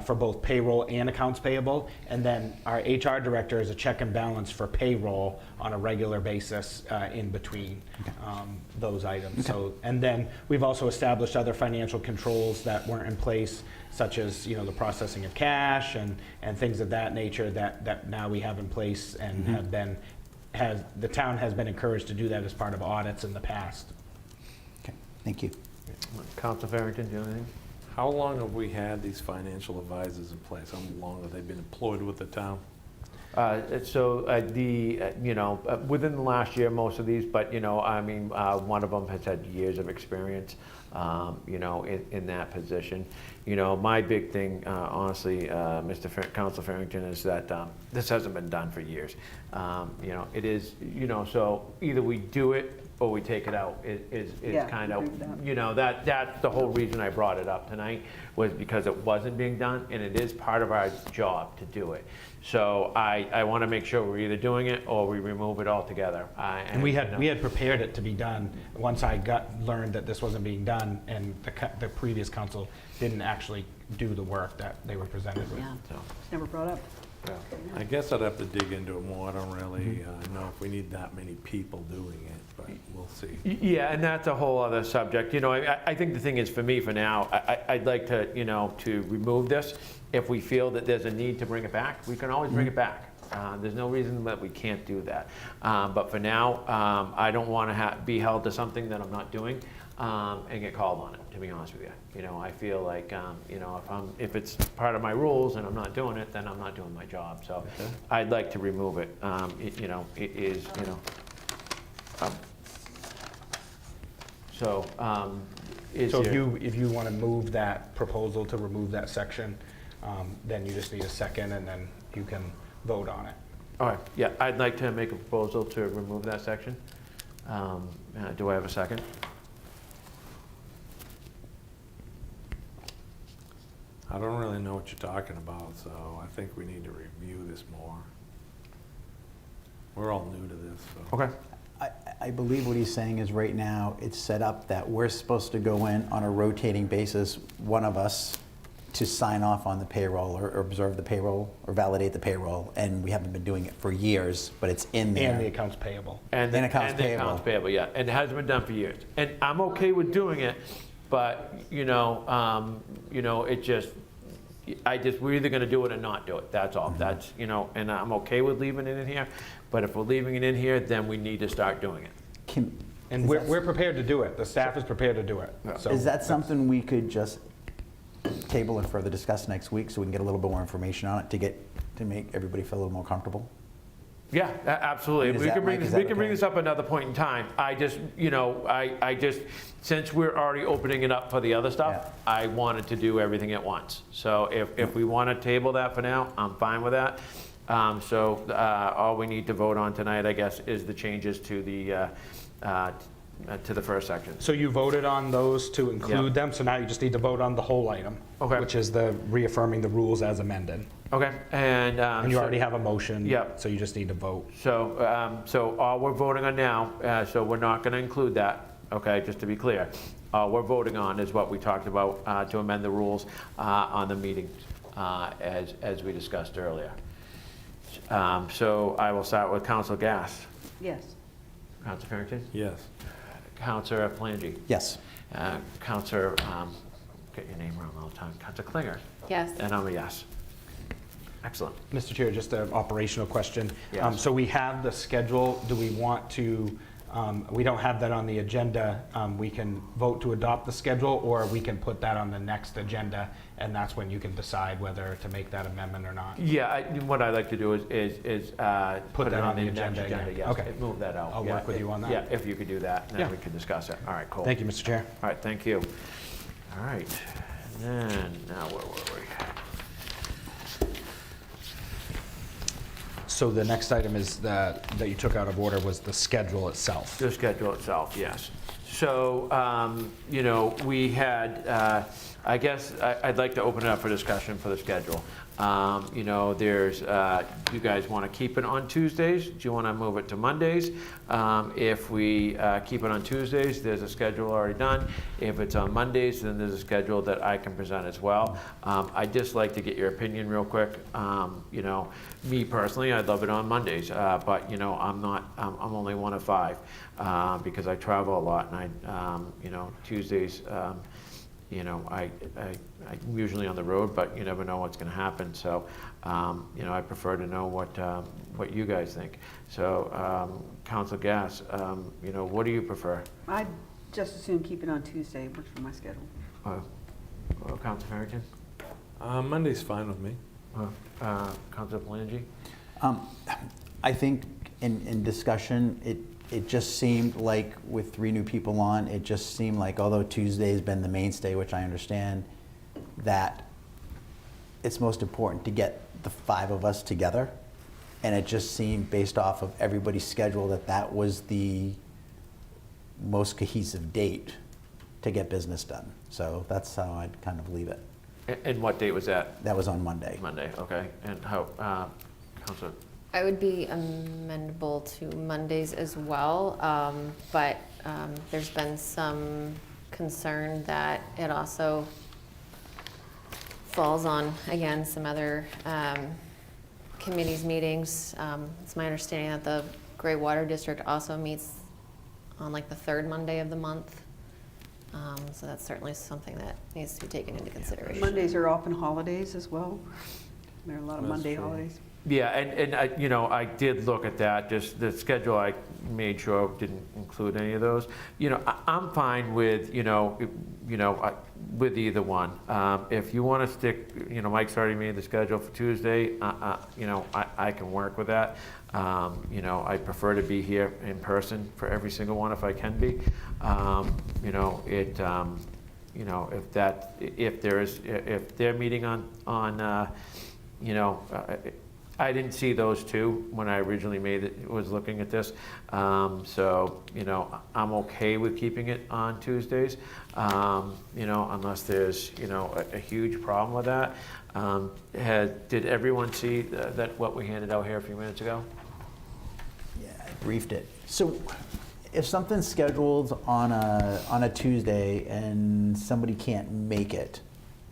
for both payroll and accounts payable. And then our HR director is a check and balance for payroll on a regular basis in between those items. Okay. So, and then we've also established other financial controls that weren't in place, such as the processing of cash and things of that nature that now we have in place and the town has been encouraged to do that as part of audits in the past. Okay, thank you. Councilor Farrington, do you have anything? How long have we had these financial advisors in place? How long have they been employed with the town? Within the last year, most of these, but, one of them has had years of experience. you know, in that position. You know, my big thing, honestly, Council Farrington, is that this hasn't been done for years. You know, it is, you know, so either we do it or we take it out. Is Yeah, kind I of, agree with that. you know, that's the whole reason I brought it up tonight, was because it wasn't being done, and it is part of our job to do it. So I want to make sure we're either doing it or we remove it altogether. And we had prepared it to be done, once I learned that this wasn't being done, and the previous council didn't actually do the work that they were presented with. Yeah, So, it's never brought up. yeah. I guess I'd have to dig into it more. I don't really know if we need that many people doing it, but we'll see. Yeah, and that's a whole other subject. You know, I think the thing is, for me, for now, I'd like to, you know, to remove this. If we feel that there's a need to bring it back, we can always bring it back. There's no reason that we can't do that. But for now, I don't want to be held to something that I'm not doing and get called on it, to be honest with you. You know, I feel like, you know, if it's part of my rules and I'm not doing it, then I'm not doing my job. So I'd like to remove it. You know, it is, you know. So, So if you want to move that proposal to remove that section, then you just need a second, and then you can vote on it. All right, yeah, I'd like to make a proposal to remove that section. Do I have a second? I don't really know what you're talking about, so I think we need to review this more. We're all new to this, so. Okay. I believe what he's saying is right now, it's set up that we're supposed to go in on a rotating basis, one of us, to sign off on the payroll or observe the payroll or validate the payroll, and we haven't been doing it for years, but it's in there. And the accounts payable. And Then accounts the accounts payable, yeah, and it hasn't been done for years. And I'm okay with doing it, but, you know, it just, we're either gonna do it or not do it, that's all. That's, you know, and I'm okay with leaving it in here, but if we're leaving it in here, then we need to start doing it. And we're prepared to do it. The staff is prepared to do it. So Is that something we could just table and further discuss next week, so we can get a little bit more information on it to make everybody feel a little more comfortable? Yeah, absolutely. I mean, is We that, can bring Mike, this, is that we can bring okay? this up another point in time. I just, you know, I just, since we're already opening it up for the other stuff, Yeah. I wanted to do everything at once. So if we want to table that for now, I'm fine with that. So all we need to vote on tonight, I guess, is the changes to the first section. So you voted on those to include them, so now you just need to vote on the whole item. Okay. Which is the reaffirming the rules as amended. Okay, and. And you so- already have a motion. Yep. So you just need to vote. So all we're voting on now, so we're not going to include that, okay, just to be clear. All we're voting on is what we talked about to amend the rules on the meeting as we discussed earlier. So I will start with Council Gass. Yes. Council Farrington? Yes. Councilor Flange? Yes. Councilor, get your name wrong all the time, Councilor Klinger? Yes. And I'm a yes. Excellent. Mr. Chair, just an operational question. Yes. So we have the schedule. Do we want to, we don't have that on the agenda. We can vote to adopt the schedule, or we can put that on the next agenda, and that's when you can decide whether to make that amendment or not. Yeah, what I'd like to do is put it that on the agenda next agenda, again. yes. Okay. Move that out. I'll yeah. work with you on that. Yeah, if you could do that, then Yeah. we can discuss it. All right, cool. Thank you, Mr. Chair. All right, thank you. All right, and then, now where were we? So the next item is that you took out of order was the schedule itself. The schedule itself, yes. So, you know, we had, I guess, I'd like to open it up for discussion for the schedule. You know, there's, you guys want to keep it on Tuesdays? Do you want to move it to Mondays? If we keep it on Tuesdays, there's a schedule already done. If it's on Mondays, then there's a schedule that I can present as well. I'd just like to get your opinion real quick. You know, me personally, I'd love it on Mondays, but you know, I'm only one of 5 because I travel a lot, and you know, Tuesdays. You know, I'm usually on the road, but you never know what's going to happen. So, you know, I prefer to know what you guys think. So, Council Gass, you know, what do you prefer? I'd just as soon keep it on Tuesday, it works for my schedule. Council Farrington? Monday's fine with me. Council Palangi? I think in discussion, it just seemed like with 3 new people on, it just seemed like, although Tuesday's been the mainstay, which I understand, that it's most important to get the 5 of us together. And it just seemed, based off of everybody's schedule, that that was the most cohesive date to get business done. So that's how I'd kind of leave it. And what date was that? That was on Monday. Monday, okay. And how, Counselor? I would be amendable to Mondays as well, but there's been some concern that it also falls on, again, some other committees' meetings. It's my understanding that the Gray Water District also meets on like the 3rd Monday of the month. So that's certainly something that needs to be taken into consideration. Mondays are often holidays as well. There are a lot of That's Monday true. holidays. Yeah, and I, you know, I did look at that, just the schedule, I made sure didn't include any of those. You know, I'm fine with, with either one. If you want to stick, Mike's already made the schedule for Tuesday, I can work with that. I prefer to be here in person for every single one if I can be. If they're meeting on I didn't see those two when I originally was looking at this. So, I'm okay with keeping it on Tuesdays, unless there's, a huge problem with that. Did everyone see that what we handed out here a few minutes ago? Yeah, I briefed it. So if something's scheduled on a Tuesday and somebody can't make it,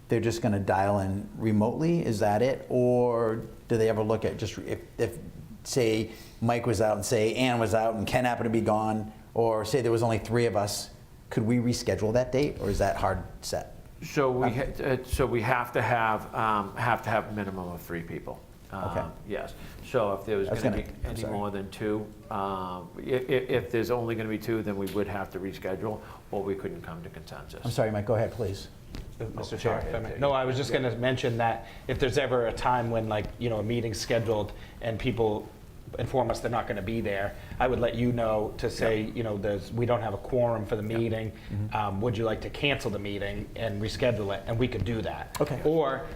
they're just going to dial in remotely? Is that it? Or do they ever look at just if say Mike was out and say Ann was out and Ken happened to be gone, or say there was only 3 of us, could we reschedule that date, or is that hard set? So we have to have a minimum of 3 people. Okay. Yes. So if there was going to be I'm any sorry. more than 2, if there's only going to be 2, then we would have to reschedule, or we couldn't come to consensus. I'm sorry, Mike, go ahead, please. Mr. sorry, Chair, if I may. No, I was just going to mention that if there's ever a time when, like, a meeting's scheduled and people inform us they're not going to be there, I would let you know to say, we don't have a quorum for the meeting. Would you like to cancel the meeting and reschedule it? And we could do that. Okay. Or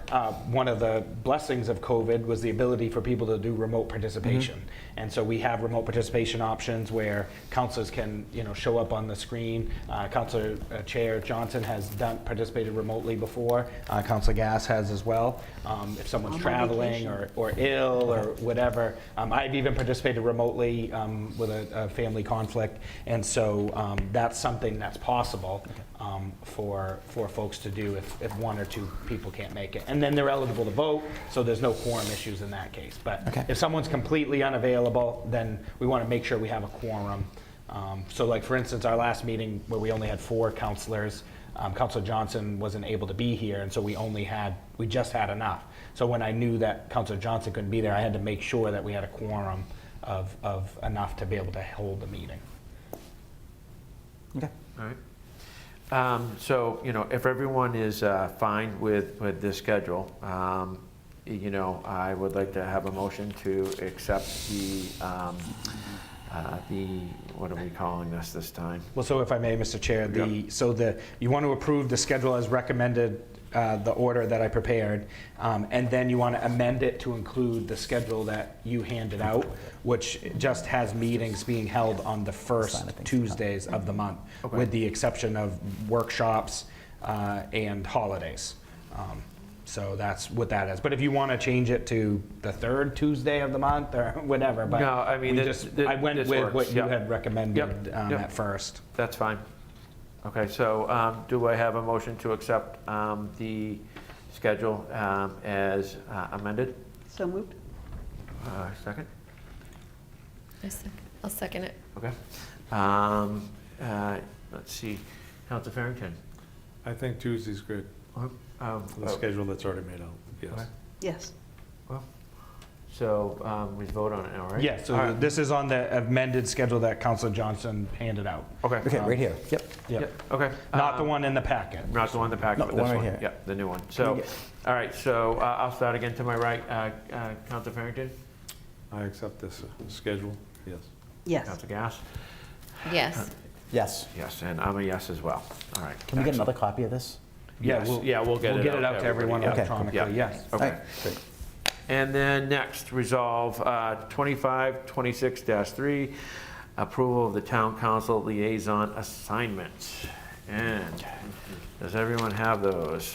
one of the blessings of COVID was the ability for people to do remote participation. And so we have remote participation options where councilors can, show up on the screen. Councilor Chair Johnson has participated remotely before. Councilor Gass has as well. If someone's On my traveling vacation. or ill or whatever. I've even participated remotely with a family conflict. And so that's something that's possible for folks to do if 1 or 2 people can't make it. And then they're eligible to vote, so there's no quorum issues in that case. But if someone's completely unavailable, then we want to make sure we have a quorum. So like, for instance, our last meeting where we only had 4 councilors, Councilor Johnson wasn't able to be here, and so we just had enough. So when I knew that Councilor Johnson couldn't be there, I had to make sure that we had a quorum of enough to be able to hold the meeting. Okay. All right. So, if everyone is fine with this schedule, I would like to have a motion to accept what are we calling this time? Well, so if I may, Mr. Chair, you want to approve the schedule as recommended, the order that I prepared, and then you want to amend it to include the schedule that you handed out, which just has meetings being held on the first Tuesdays of the month, with the exception of workshops and holidays. So that's what that is. But if you want to change it to the 3rd Tuesday of the month or whatever, but No, I mean, I went this with works. what you Yep. had recommended Yep. at first. That's fine. Okay, so do I have a motion to accept the schedule as amended? So moved? Second? I'll second it. Okay. Let's see. Councilor Farrington? I think Tuesday's good, for the schedule that's already made out, yes. Okay. Yes. So we vote on it now, right? Yeah, so All right. this is on the amended schedule that Councilor Johnson handed out. Okay. Okay, right here. Yep. Yep. Okay. Not the one in the packet. Not the one in the packet, No, but the this one one. right here. Yeah, the new one. So, all right, so I'll start again to my right. Councilor Farrington? I accept this schedule, yes. Yes. Counselor Gass? Yes. Yes. Yes, and I'm a yes as well. All right. Can we get excellent. another copy of this? Yes, yeah, we'll get it out to everyone everybody. Yeah. electronically, Yeah. yes. All Okay. right, great. And then next, resolve 2526-3, approval of the town council liaison assignments. And does everyone have those?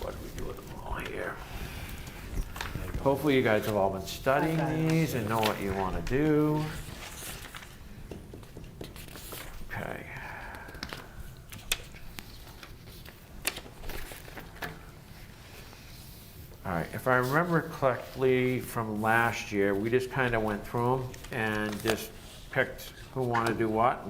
What do we do with them all here? Hopefully you guys have all been studying these and know what you want to do. Okay. All right, if I remember correctly from last year, we just kind of went through them and just picked who wanted to do what.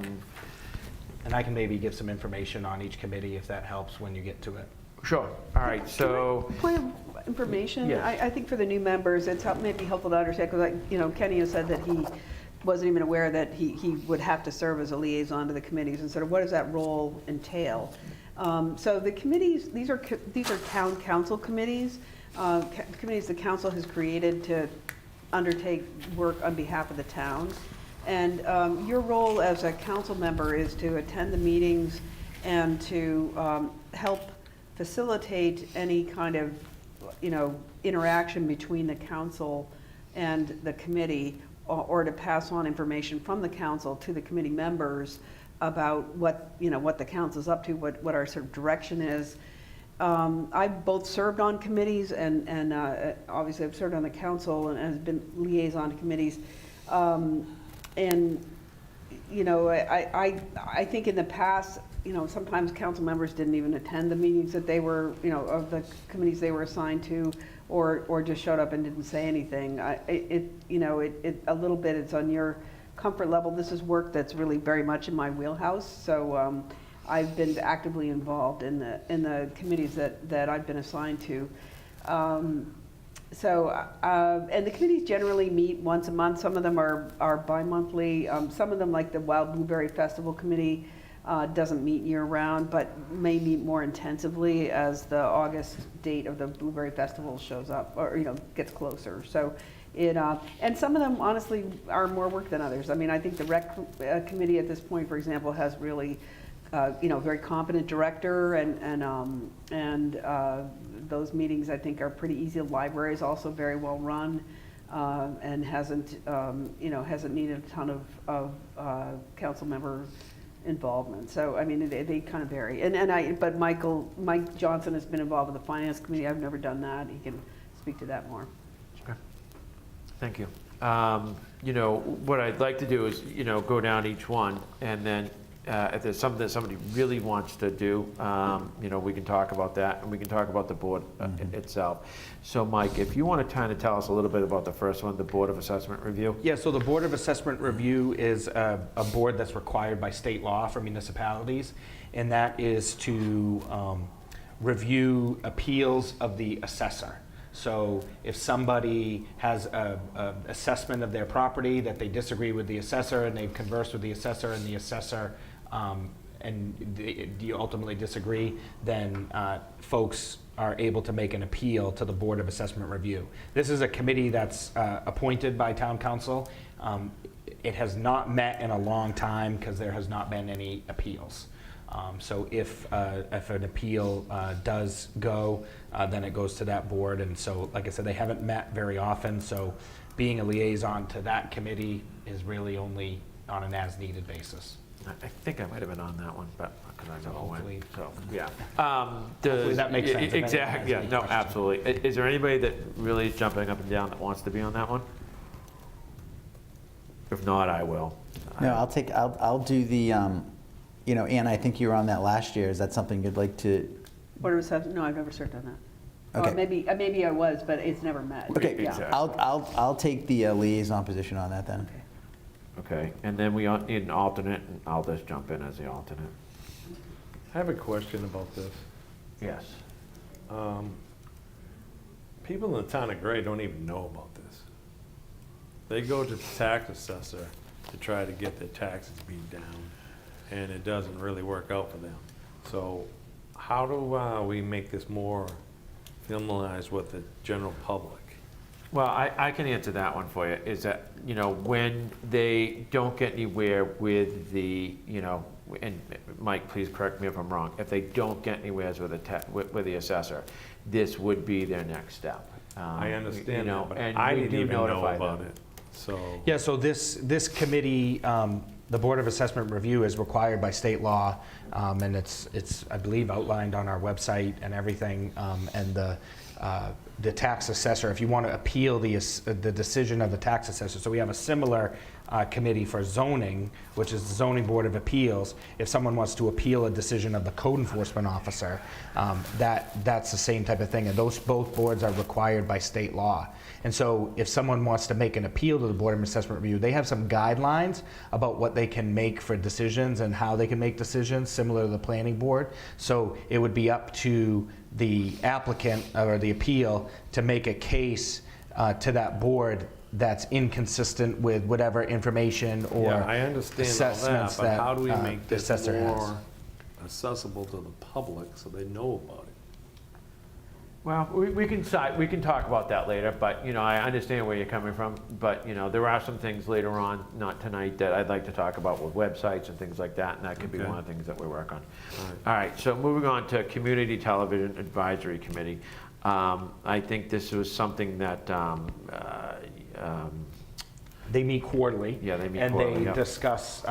And I can maybe give some information on each committee if that helps when you get to it. Sure, all right, so, Point of information, Yes. I think for the new members, it's maybe helpful to understand, because Kenny has said that he wasn't even aware that he would have to serve as a liaison to the committees, and sort of what does that role entail? So the committees, these are town council committees, committees the council has created to undertake work on behalf of the town. And your role as a council member is to attend the meetings and to help facilitate any kind of, interaction between the council and the committee, or to pass on information from the council to the committee members about what the council's up to, what our sort of direction is. I've both served on committees and obviously I've served on the council and has been liaison to committees. And, I think in the past, sometimes council members didn't even attend the meetings that they were, of the committees they were assigned to, or just showed up and didn't say anything. A little bit, it's on your comfort level. This is work that's really very much in my wheelhouse. So I've been actively involved in the committees that I've been assigned to. And the committees generally meet once a month. Some of them are bi-monthly. Some of them, like the Wild Blueberry Festival Committee, doesn't meet year-round, but may meet more intensively as the August date of the Blueberry Festival shows up, or gets closer. So and some of them, honestly, are more work than others. I mean, I think the Rec Committee at this point, for example, has really very competent director, and those meetings, I think, are pretty easy. The library is also very well run, and hasn't needed a ton of council member involvement. So, I mean, they kind of vary. But Mike Johnson has been involved with the Finance Committee. I've never done that. He can speak to that more. okay, thank you. What I'd like to do is, go down each one, and then if there's something that somebody really wants to do, we can talk about that, and we can talk about the board itself. So Mike, if you want to kind of tell us a little bit about the first one, the Board of Assessment Review. Yeah, so the Board of Assessment Review is a board that's required by state law for municipalities, and that is to review appeals of the assessor. So if somebody has a assessment of their property that they disagree with the assessor, and they've conversed with the assessor, and the assessor you ultimately disagree, then folks are able to make an appeal to the Board of Assessment Review. This is a committee that's appointed by town council. It has not met in a long time because there has not been any appeals. So if an appeal does go, then it goes to that board. And so, like I said, they haven't met very often. So being a liaison to that committee is really only on an as-needed basis. I think I might have been on that one, but because I know Hopefully. when. So yeah. Hopefully that makes sense. If anyone has Exactly. Yeah. any No. questions. Absolutely. Is there anybody that really is jumping up and down that wants to be on that one? If not, I will. No, I'll do the, Ann, I think you were on that last year. Is that something you'd like to? Board of Assessment, no, I've never served on that. Okay. Or maybe I was, but it's never met. Okay, Yeah. Exactly. I'll take the liaison position on that then. Okay. Okay. And then we need an alternate, and I'll just jump in as the alternate. I have a question about this. Yes. People in the town of Gray don't even know about this. They go to the tax assessor to try to get their taxes beat down, and it doesn't really work out for them. So how do we make this more familiarized with the general public? Well, I can answer that one for you, is that, when they don't get anywhere with the, and Mike, please correct me if I'm wrong, if they don't get anywhere with the assessor, this would be their next step. I understand that, but and I we didn't do even know notify about them. it, so. Yeah, so this committee, the Board of Assessment Review is required by state law, and it's, I believe, outlined on our website and everything, and the tax assessor, if you want to appeal the decision of the tax assessor. So we have a similar committee for zoning, which is the Zoning Board of Appeals. If someone wants to appeal a decision of the code enforcement officer, that's the same type of thing. And both boards are required by state law. And so if someone wants to make an appeal to the Board of Assessment Review, they have some guidelines about what they can make for decisions and how they can make decisions, similar to the planning board. So it would be up to the applicant or the appeal to make a case to that board that's inconsistent with whatever information or Yeah, I understand all that, assessments but how do we that, make the this assessor has. more accessible to the public so they know about it? Well, we can talk about that later, but, I understand where you're coming from, but, there are some things later on, not tonight, that I'd like to talk about with websites and things like that, and that could be Okay. one of the things that we work on. All right. All right, so moving on to Community Television Advisory Committee. I think this was something that, They meet quarterly. Yeah, they meet and quarterly, they yeah. discuss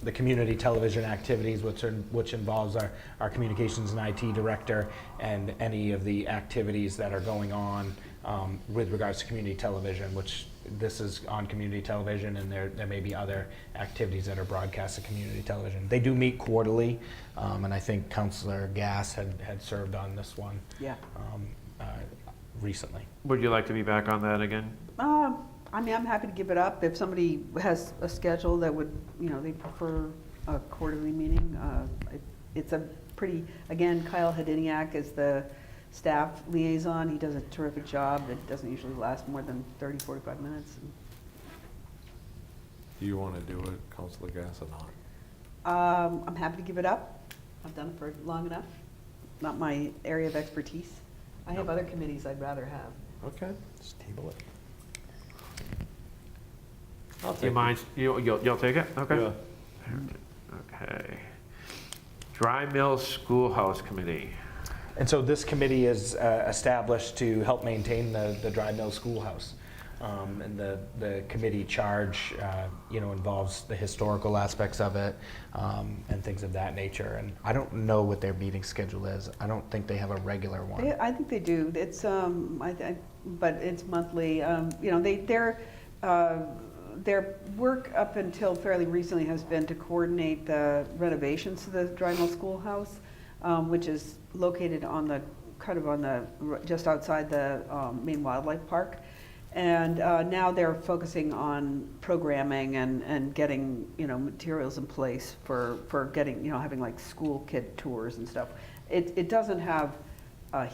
the community television activities, which involves our communications and IT director and any of the activities that are going on with regards to community television, which this is on community television, and there may be other activities that are broadcast to community television. They do meet quarterly, and I think Councilor Gass had served on this one Yeah. recently. would you like to be back on that again? I mean, I'm happy to give it up. If somebody has a schedule that would, they prefer a quarterly meeting. It's a pretty, again, Kyle Hediniak is the staff liaison. He does a terrific job. It doesn't usually last more than 30, 45 minutes. Do you want to do it, Councilor Gass, or not? I'm happy to give it up. I've done it for long enough. Not my area of expertise. I have other committees I'd rather have. Okay. Just table it. I'll Do you take it. mind, you'll take it? Okay. Yeah. Okay. Dry Mills Schoolhouse Committee. And so this committee is established to help maintain the Dry Mill Schoolhouse. And the committee charge, involves the historical aspects of it and things of that nature. And I don't know what their meeting schedule is. I don't think they have a regular one. I think they do. It's, but it's monthly. Their work up until fairly recently has been to coordinate the renovations to the Dry Mill Schoolhouse, which is located just outside the main wildlife park. And now they're focusing on programming and getting, materials in place for getting, having like school kid tours and stuff. It doesn't have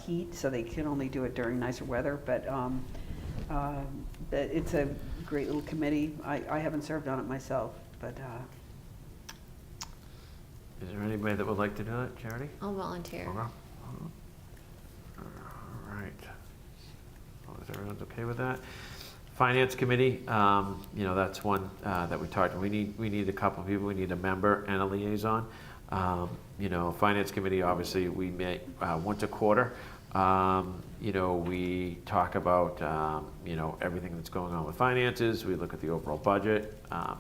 heat, so they can only do it during nicer weather, but it's a great little committee. I haven't served on it myself, but Is there anybody that would like to do that, Charity? I'll volunteer. Okay. All right. As long as everyone's okay with that. Finance Committee, that's one that we talked, we need a couple of people. We need a member and a liaison. Finance Committee, obviously, we meet once a quarter. We talk about, everything that's going on with finances. We look at the overall budget.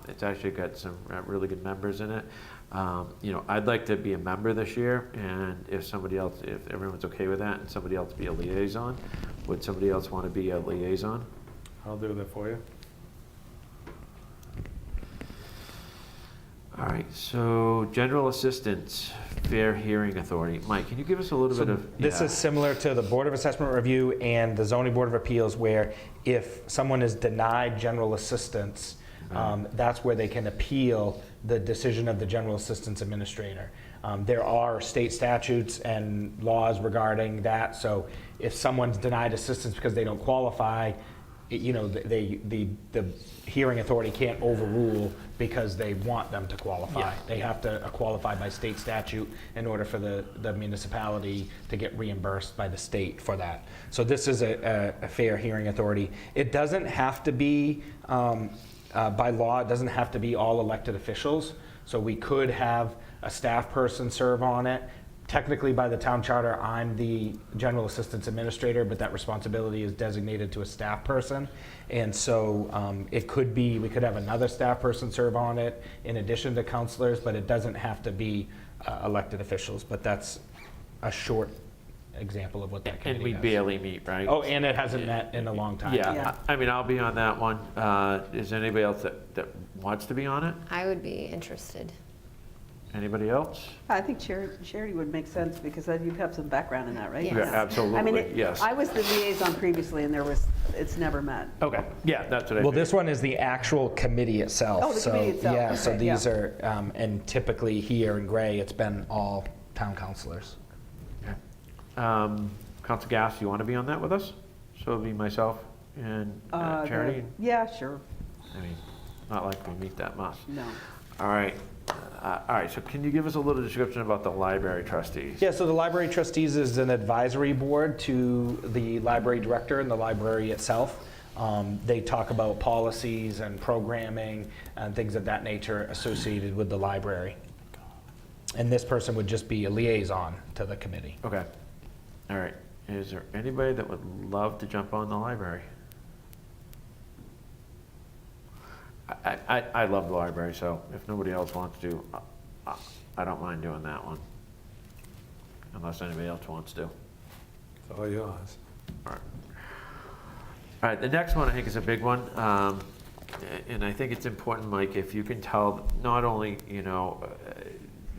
It's actually got some really good members in it. I'd like to be a member this year, and if everyone's okay with that, and somebody else be a liaison, would somebody else want to be a liaison? I'll do that for you. All right, so General Assistance, Fair Hearing Authority. Mike, can you give us a little bit of? This is similar to the Board of Assessment Review and the Zoning Board of Appeals, where if someone is denied general assistance, that's where they can appeal the decision of the General Assistance Administrator. There are state statutes and laws regarding that, so if someone's denied assistance because they don't qualify, the hearing authority can't overrule because they want them to qualify. Yeah. They have to qualify by state statute in order for the municipality to get reimbursed by the state for that. So this is a fair hearing authority. It doesn't have to be, by law, it doesn't have to be all elected officials. So we could have a staff person serve on it. Technically, by the town charter, I'm the general assistance administrator, but that responsibility is designated to a staff person. And so it could be, we could have another staff person serve on it in addition to counselors, but it doesn't have to be elected officials. But that's a short example of what that And committee we does. barely meet, right? Oh, and it hasn't met in a long time. Yeah, Yeah. I mean, I'll be on that one. Is there anybody else that wants to be on it? I would be interested. Anybody else? I think Charity would make sense because you have some background in that, right? Yes. Yeah, Yeah. I mean, absolutely, yes. I was the liaison previously and it's never met. Okay, yeah, that's what I Well, figured. this one is the actual committee itself. Oh, the committee itself. Yeah, so Okay, these yeah. are, and typically here in Gray, it's been all town councilors. Council Gass, you want to be on that with us? So it'll be myself and Charity? Yeah, sure. I mean, not like we meet that much. No. All right, so can you give us a little description about the library trustees? Yeah, so the library trustees is an advisory board to the library director and the library itself. They talk about policies and programming and things of that nature associated with the library. And this person would just be a liaison to the committee. Okay, all right. Is there anybody that would love to jump on the library? I love the library, so if nobody else wants to, I don't mind doing that one. Unless anybody else wants to. It's all yours. All right, the next one I think is a big one. And I think it's important, Mike, if you can tell not only,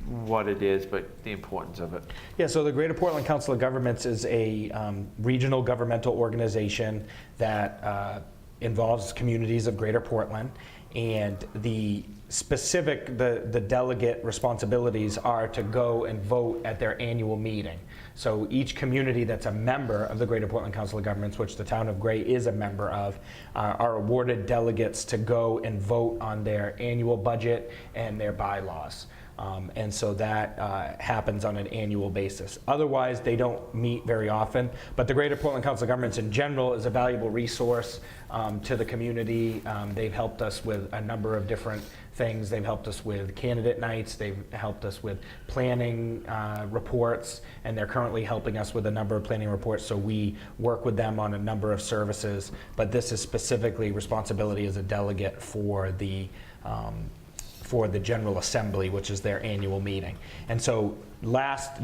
what it is, but the importance of it. Yeah, so the Greater Portland Council of Governments is a regional governmental organization that involves communities of Greater Portland. And the delegate responsibilities are to go and vote at their annual meeting. So each community that's a member of the Greater Portland Council of Governments, which the town of Gray is a member of, are awarded delegates to go and vote on their annual budget and their bylaws. And so that happens on an annual basis. Otherwise, they don't meet very often. But the Greater Portland Council of Governments in general is a valuable resource to the community. They've helped us with a number of different things. They've helped us with candidate nights. They've helped us with planning reports. And they're currently helping us with a number of planning reports. So we work with them on a number of services. But this is specifically responsibility as a delegate for the General Assembly, which is their annual meeting. And so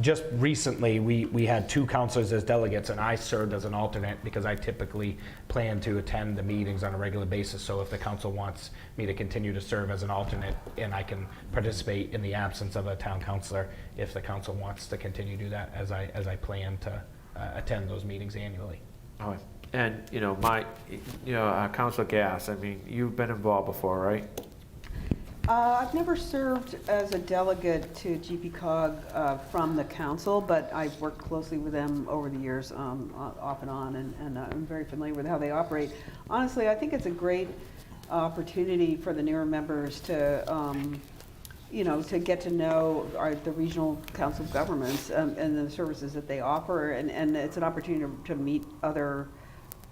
just recently, we had 2 counselors as delegates, and I served as an alternate because I typically plan to attend the meetings on a regular basis. So if the council wants me to continue to serve as an alternate, and I can participate in the absence of a town councilor, if the council wants to continue to do that, as I plan to attend those meetings annually. All right. And, Councilor Gass, I mean, you've been involved before, right? I've never served as a delegate to GPCOG from the council, but I've worked closely with them over the years, off and on, and I'm very familiar with how they operate. Honestly, I think it's a great opportunity for the newer members to, to get to know the regional council of governments and the services that they offer, and it's an opportunity to meet other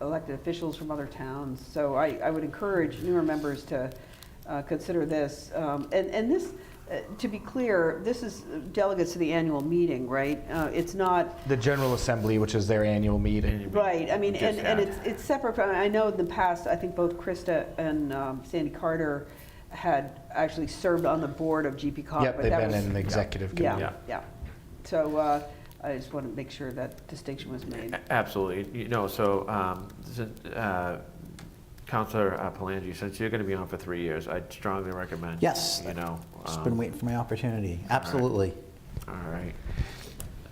elected officials from other towns. So I would encourage newer members to consider this. And this, to be clear, this is delegates to the annual meeting, right? It's not. The General Assembly, which is their annual meeting. Right, I mean, Just and had. it's separate from, I know in the past, I think both Krista and Sandy Carter had actually served on the board of GPCOG. Yep, but they've that been was- in the executive committee. Yeah. So I just want to make sure that distinction was made. Absolutely. Councilor Palangi, since you're going to be on for 3 years, I'd strongly recommend. Yes. Just been waiting for my opportunity. Absolutely. All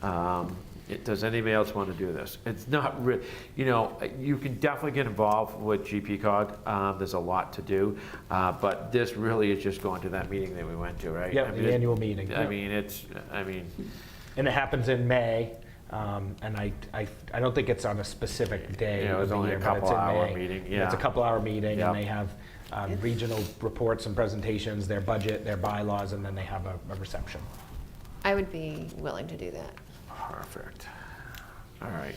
right. Does anybody else want to do this? It's not, you can definitely get involved with GPCOG. There's a lot to do. But this really is just going to that meeting that we went to, right? Yep, the annual meeting. And it And it happens in May. And I don't think it's on a specific day. Yeah, it was of the only a year, but it's in couple-hour May. meeting, It's yeah. a couple-hour meeting, Yeah. and they have regional reports and presentations, their budget, their bylaws, and then they have a reception. I would be willing to do that. Perfect. All right.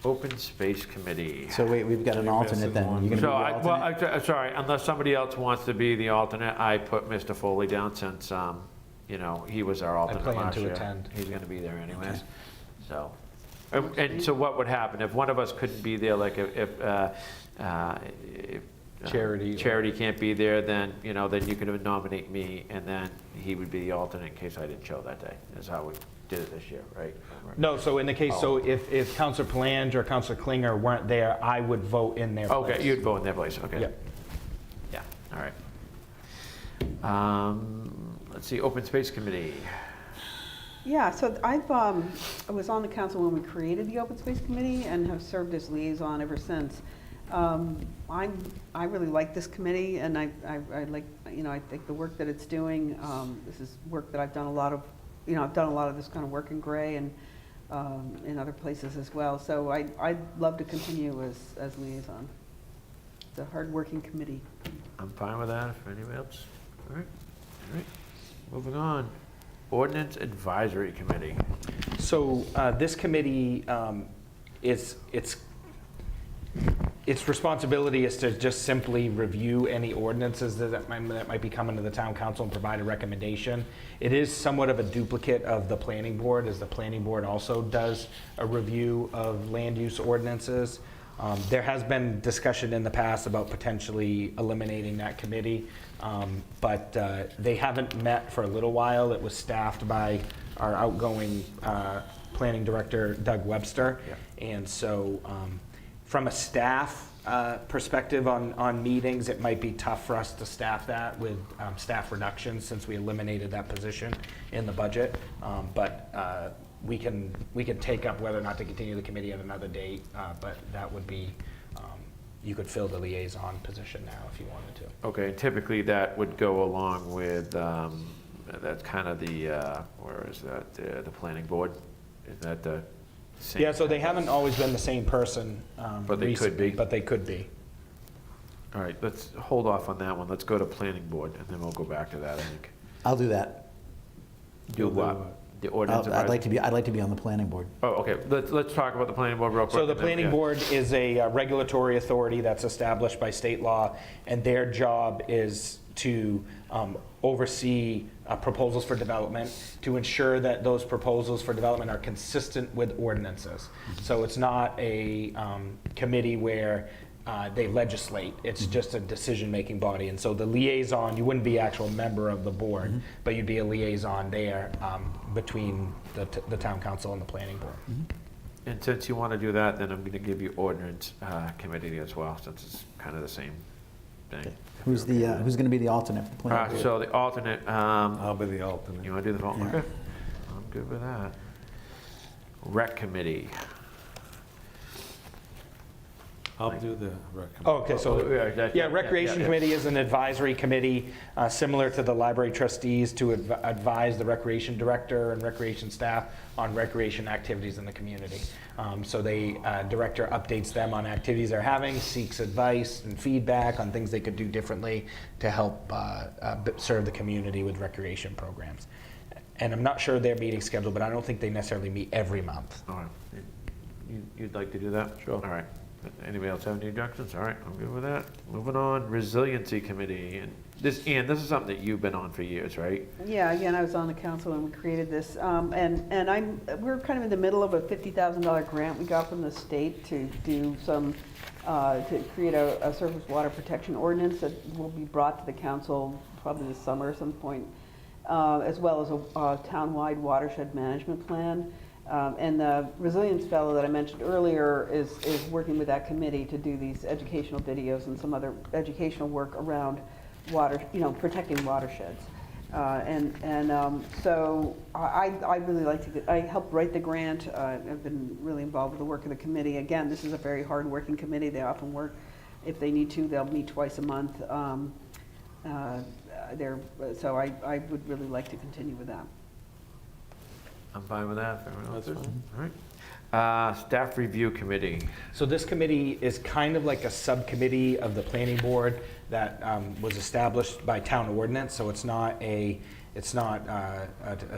Open Space Committee. So wait, we've got an alternate then. You're gonna be the So, alternate? sorry, unless somebody else wants to be the alternate, I put Mr. Foley down since, he was our alternate plan last to year. attend. He's gonna be there anyways, Okay. so. And so what would happen if one of us couldn't be there, like if Charity. Charity can't be there, then, then you could nominate me, and then he would be the alternate in case I didn't show that day, is how we did it this year, right? No, so in the case, so if Counselor Palange or Counselor Klinger weren't there, I would vote in their place. Okay, you'd vote in their place, okay. Yep. Yeah, all right. Let's see, Open Space Committee. Yeah, so I was on the council when we created the Open Space Committee and have served as liaison ever since. I really like this committee, and I like, I think the work that it's doing, this is work that I've done a lot of, I've done a lot of this kind of work in Gray and in other places as well. So I'd love to continue as liaison. It's a hard-working committee. I'm fine with that, if anybody else. All right, moving on. Ordinance Advisory Committee. So this committee, its responsibility is to just simply review any ordinances that might be coming to the town council and provide a recommendation. It is somewhat of a duplicate of the planning board, as the planning board also does a review of land use ordinances. There has been discussion in the past about potentially eliminating that committee, but they haven't met for a little while. It was staffed by our outgoing planning director, Doug Webster. Yeah. And so from a staff perspective on meetings, it might be tough for us to staff that with staff reductions since we eliminated that position in the budget. But we can take up whether or not to continue the committee at another date, but that would be, you could fill the liaison position now if you wanted to. Okay, typically that would go along with, that's kind of the, where is that, the planning board? Is that the same? Yeah, so they haven't always been the same person. But they could recently, be. But they could be. All right, let's hold off on that one. Let's go to planning board, and then we'll go back to that, I think. I'll do that. Do what? The ordinance I'd advisory? like to be on the planning board. Oh, okay, let's talk about the planning board real quick. So the and then- planning yeah. board is a regulatory authority that's established by state law, and their job is to oversee proposals for development, to ensure that those proposals for development are consistent with ordinances. So it's not a committee where they legislate, it's just a decision-making body. And so the liaison, you wouldn't be an actual member of the board, but you'd be a liaison there between the town council and the planning board. And since you want to do that, then I'm going to give you ordinance committee as well, since it's kind of the same thing. Who's going to be the alternate? for planning board? So the alternate, I'll be the alternate. you want to do the vote? Yeah. Okay, I'm good with that. Rec committee. I'll do the recommendation. Oh, okay, so, yeah, Recreation yeah. Committee is an advisory committee, similar to the library trustees, to advise the recreation director and recreation staff on recreation activities in the community. So the director updates them on activities they're having, seeks advice and feedback on things they could do differently to help serve the community with recreation programs. And I'm not sure their meeting schedule, but I don't think they necessarily meet every month. All right. You'd like to do that? Sure. All right. Anybody else have any objections? All right, I'm good with that. Moving on, resiliency committee. And this is something that you've been on for years, right? Yeah, again, I was on the council when we created this, and we're kind of in the middle of a $50,000 grant we got from the state to do some, to create a surface water protection ordinance that will be brought to the council probably this summer at some point, as well as a town-wide watershed management plan. And the resilience fellow that I mentioned earlier is working with that committee to do these educational videos and some other educational work around water, protecting watersheds. So I really like to I helped write the grant. I've been really involved with the work of the committee. Again, this is a very hard-working committee. They often work, if they need to, they'll meet twice a month. So I would really like to continue with that. I'm fine with that. If everyone else is. All right. Staff Review Committee. So this committee is kind of like a subcommittee of the planning board that was established by town ordinance, so it's not a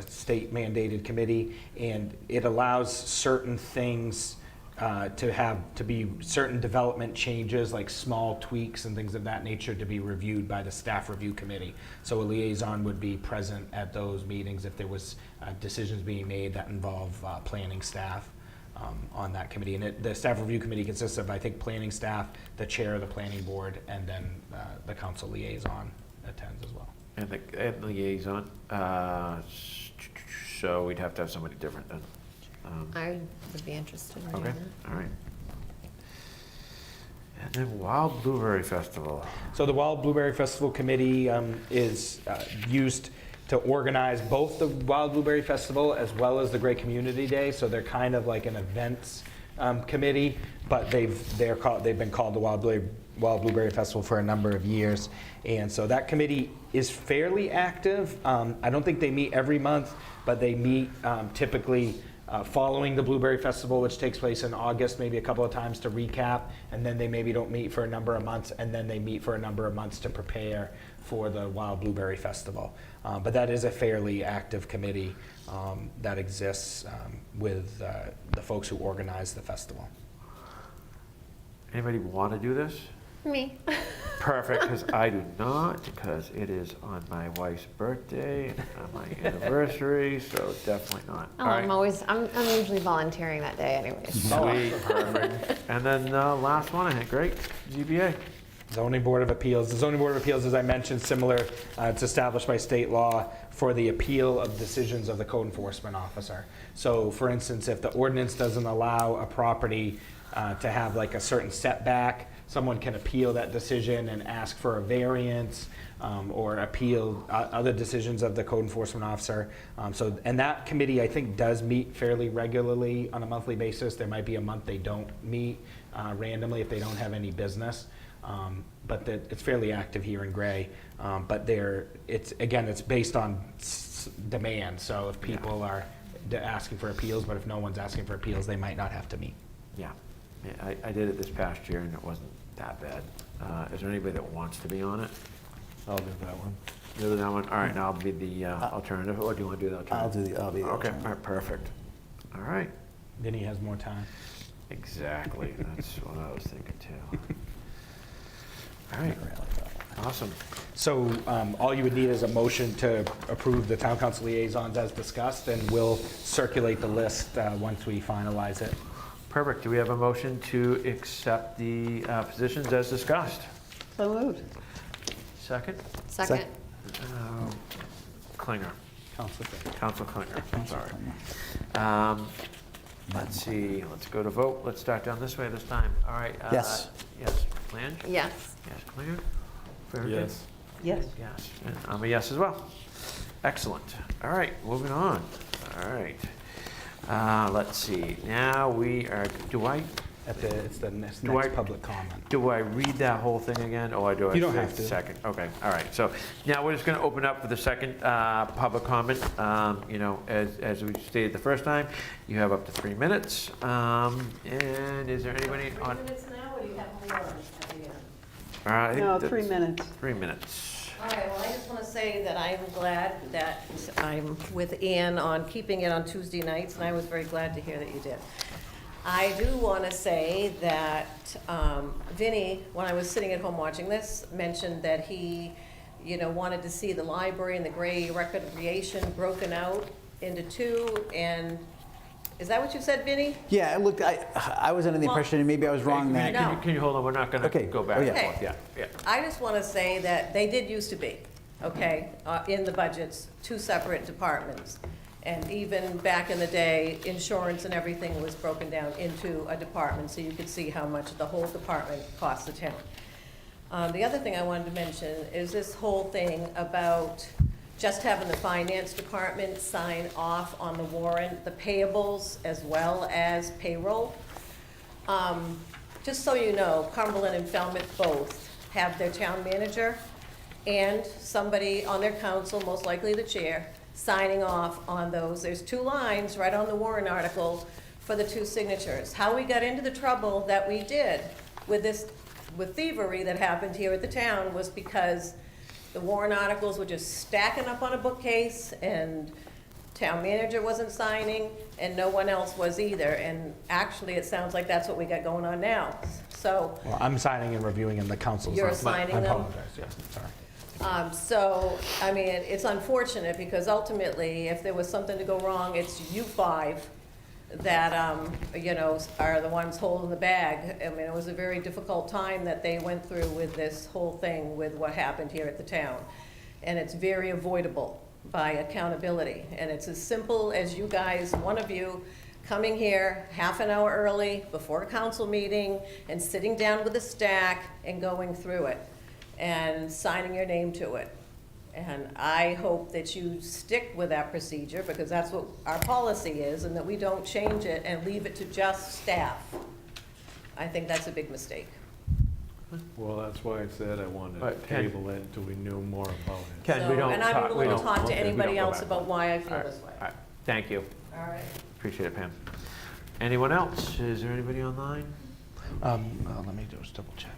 state mandated committee, and it allows certain things to be certain development changes, like small tweaks and things of that nature, to be reviewed by the staff review committee. So a liaison would be present at those meetings if there was decisions being made that involve planning staff on that committee. And the staff review committee consists of, I think, planning staff, the chair of the planning board, and then the council liaison attends as well. And the liaison. So we'd have to have somebody different then. I would be interested in doing Okay, that. all right. And then Wild Blueberry Festival. So the Wild Blueberry Festival Committee is used to organize both the Wild Blueberry Festival as well as the Great Community Day. So they're kind of like an events committee, but they've been called the Wild Blueberry Festival for a number of years. And so that committee is fairly active. I don't think they meet every month, but they meet typically following the Blueberry Festival, which takes place in August, maybe a couple of times to recap, and then they maybe don't meet for a number of months, and then they meet for a number of months to prepare for the Wild Blueberry Festival. But that is a fairly active committee that exists with the folks who organize the festival. Anybody want to do this? Me. Perfect, because I do not, because it is on my wife's birthday, on my anniversary, so definitely not. Oh, All right. I'm usually volunteering that day anyways. Sweet, perfect. And then last one, I think, great, ZBA. Zoning Board of Appeals. The Zoning Board of Appeals, as I mentioned, similar, it's established by state law for the appeal of decisions of the code enforcement officer. So for instance, if the ordinance doesn't allow a property to have like a certain setback, someone can appeal that decision and ask for a variance or appeal other decisions of the code enforcement officer. And that committee, I think, does meet fairly regularly on a monthly basis. There might be a month they don't meet randomly if they don't have any business. But it's fairly active here in Gray. But it's based on demand. So if people are asking for appeals, but if no one's asking for appeals, they might not have to meet. Yeah, I did it this past year and it wasn't that bad. Is there anybody that wants to be on it? I'll do that one. Do that one? All right, now I'll be the alternative, or do you want to do the alternative? I'll be the Okay, alternate. all right, perfect. All right, Then he has more time. exactly, that's what I was thinking too. All right, awesome. So all you would need is a motion to approve the town council liaisons as discussed, and we'll circulate the list once we finalize it. Perfect, do we have a motion to accept the positions as discussed? So moved. Second? Second. Klinger, Councilor. Council Klinger, I'm sorry. Let's see, let's go to vote. Let's start down this way this time. All right. Yes. Yes, Blanche? Yes. Yes, Klinger? Very good. Yes. Yes. Yes, and I'm a yes as well. Excellent. All right, moving on. All right. Let's see, now we are, It's the next Do I- public comment. do I read that whole thing again, or do I You don't say have to. second? Okay, all right, so now we're just gonna open up for the second public comment. You know, as we stated the first time, you have up to 3 minutes. And is there anybody on? 3 minutes now, or do you have more at the end? I think No, that's 3 minutes. 3 minutes. All right, well, I just want to say that I'm glad that I'm with Ann on keeping it on Tuesday nights, and I was very glad to hear that you did. I do want to say that Vinny, when I was sitting at home watching this, mentioned that he, wanted to see the library and the Gray Recreation broken out into two, and is that what you said, Vinny? Yeah, look, I was under the impression, and maybe I was wrong, Hey, that, can you hold on, we're not gonna Okay. go back Oh, and yeah. forth, yeah. I just want to say that they did used to be, okay, in the budgets, two separate departments. And even back in the day, insurance and everything was broken down into a department, so you could see how much the whole department cost the town. The other thing I wanted to mention is this whole thing about just having the finance department sign off on the warrant, the payables as well as payroll. Just so you know, Cumberland and Falmouth both have their town manager and somebody on their council, most likely the chair, signing off on those. There's 2 lines right on the warrant article for the 2 signatures. How we got into the trouble that we did with thievery that happened here at the town was because the warrant articles were just stacking up on a bookcase, and town manager wasn't signing, and no one else was either. And actually, it sounds like that's what we got going on now. So, Well, I'm signing and reviewing in the council's. You're office. signing I them? apologize, yes, sorry. so, I mean, it's unfortunate because ultimately, if there was something to go wrong, it's you 5 that, you know, are the ones holding the bag. I mean, it was a very difficult time that they went through with this whole thing with what happened here at the town. And it's very avoidable by accountability. And it's as simple as you guys, one of you, coming here half an hour early before a council meeting and sitting down with a stack and going through it and signing your name to it. And I hope that you stick with that procedure, because that's what our policy is, and that we don't change it and leave it to just staff. I think that's a big mistake. Well, that's why I said I wanted But to Ken- table it until we knew more about it. Ken, we So- don't And I'm talk- we willing to don't- talk to okay, we anybody don't go else back. about why I All feel right, this way. all right. Thank you. All right. Appreciate it, Pam. Anyone else? Is there anybody online? Let me just double check.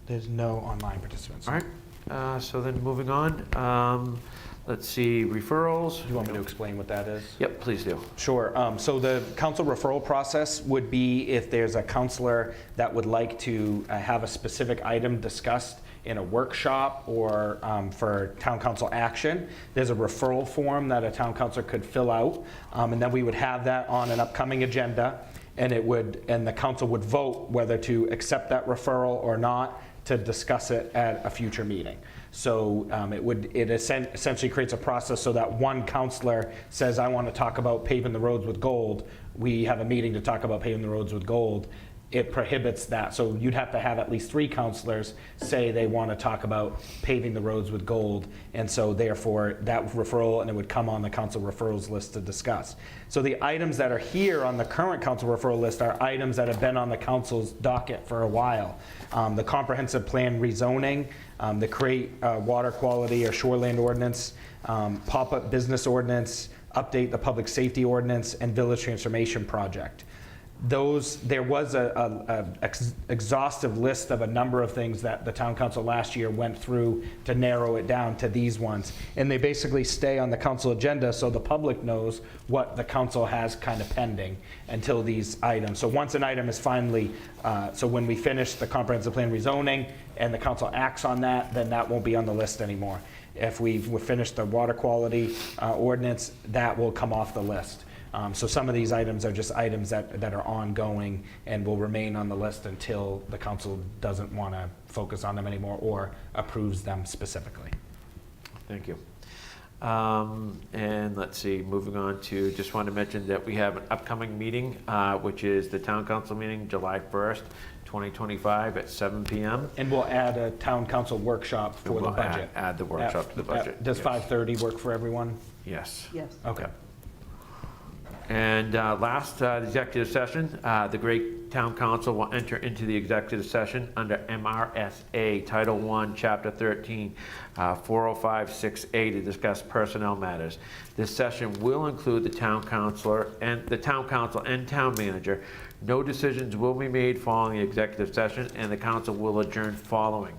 There's no online participants. All right, so then moving on, let's see, referrals. Do you want me to explain what that is? Yep, please do. Sure. So the council referral process would be if there's a counselor that would like to have a specific item discussed in a workshop or for town council action, there's a referral form that a town councilor could fill out, and then we would have that on an upcoming agenda, and the council would vote whether to accept that referral or not, to discuss it at a future meeting. So it essentially creates a process so that one counselor says, I want to talk about paving the roads with gold. We have a meeting to talk about paving the roads with gold. It prohibits that. So you'd have to have at least 3 counselors say they want to talk about paving the roads with gold. And so therefore that referral, and it would come on the council referrals list to discuss. So the items that are here on the current council referral list are items that have been on the council's docket for a while. The comprehensive plan rezoning, the create water quality or shoreland ordinance, pop-up business ordinance, update the public safety ordinance, and village transformation project. There was a exhaustive list of a number of things that the town council last year went through to narrow it down to these ones. And they basically stay on the council agenda so the public knows what the council has kind of pending until these items. So once an item is finally, so when we finish the comprehensive plan rezoning and the council acts on that, then that won't be on the list anymore. If we've finished the water quality ordinance, that will come off the list. So some of these items are just items that are ongoing and will remain on the list until the council doesn't want to focus on them anymore or approves them specifically. Thank you. And let's see, moving on to, just want to mention that we have an upcoming meeting, which is the town council meeting, July 1st, 2025 at 7 p.m. And we'll add a town council workshop for the We'll budget. add the workshop to the budget. Does yes. 5:30 work for everyone? Yes. Yes. Okay. And last, the executive session, the great town council will enter into the executive session under MRSA Title I, Chapter 13, 405-6A to discuss personnel matters. This session will include the town council and town manager. No decisions will be made following the executive session, and the council will adjourn following.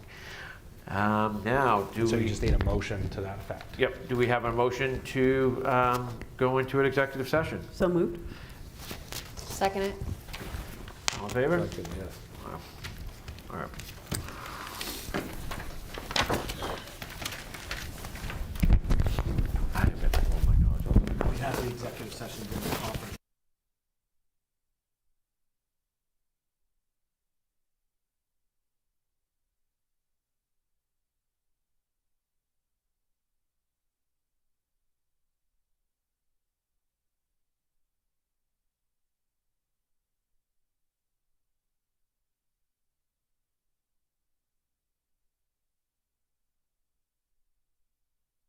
Now, So you just need a motion to that effect. Yep, do we have a motion to go into an executive session? So moved? Second it? All in favor? Second, yes. Wow. All right. I have got to pull my knowledge over. We have the executive session during the conference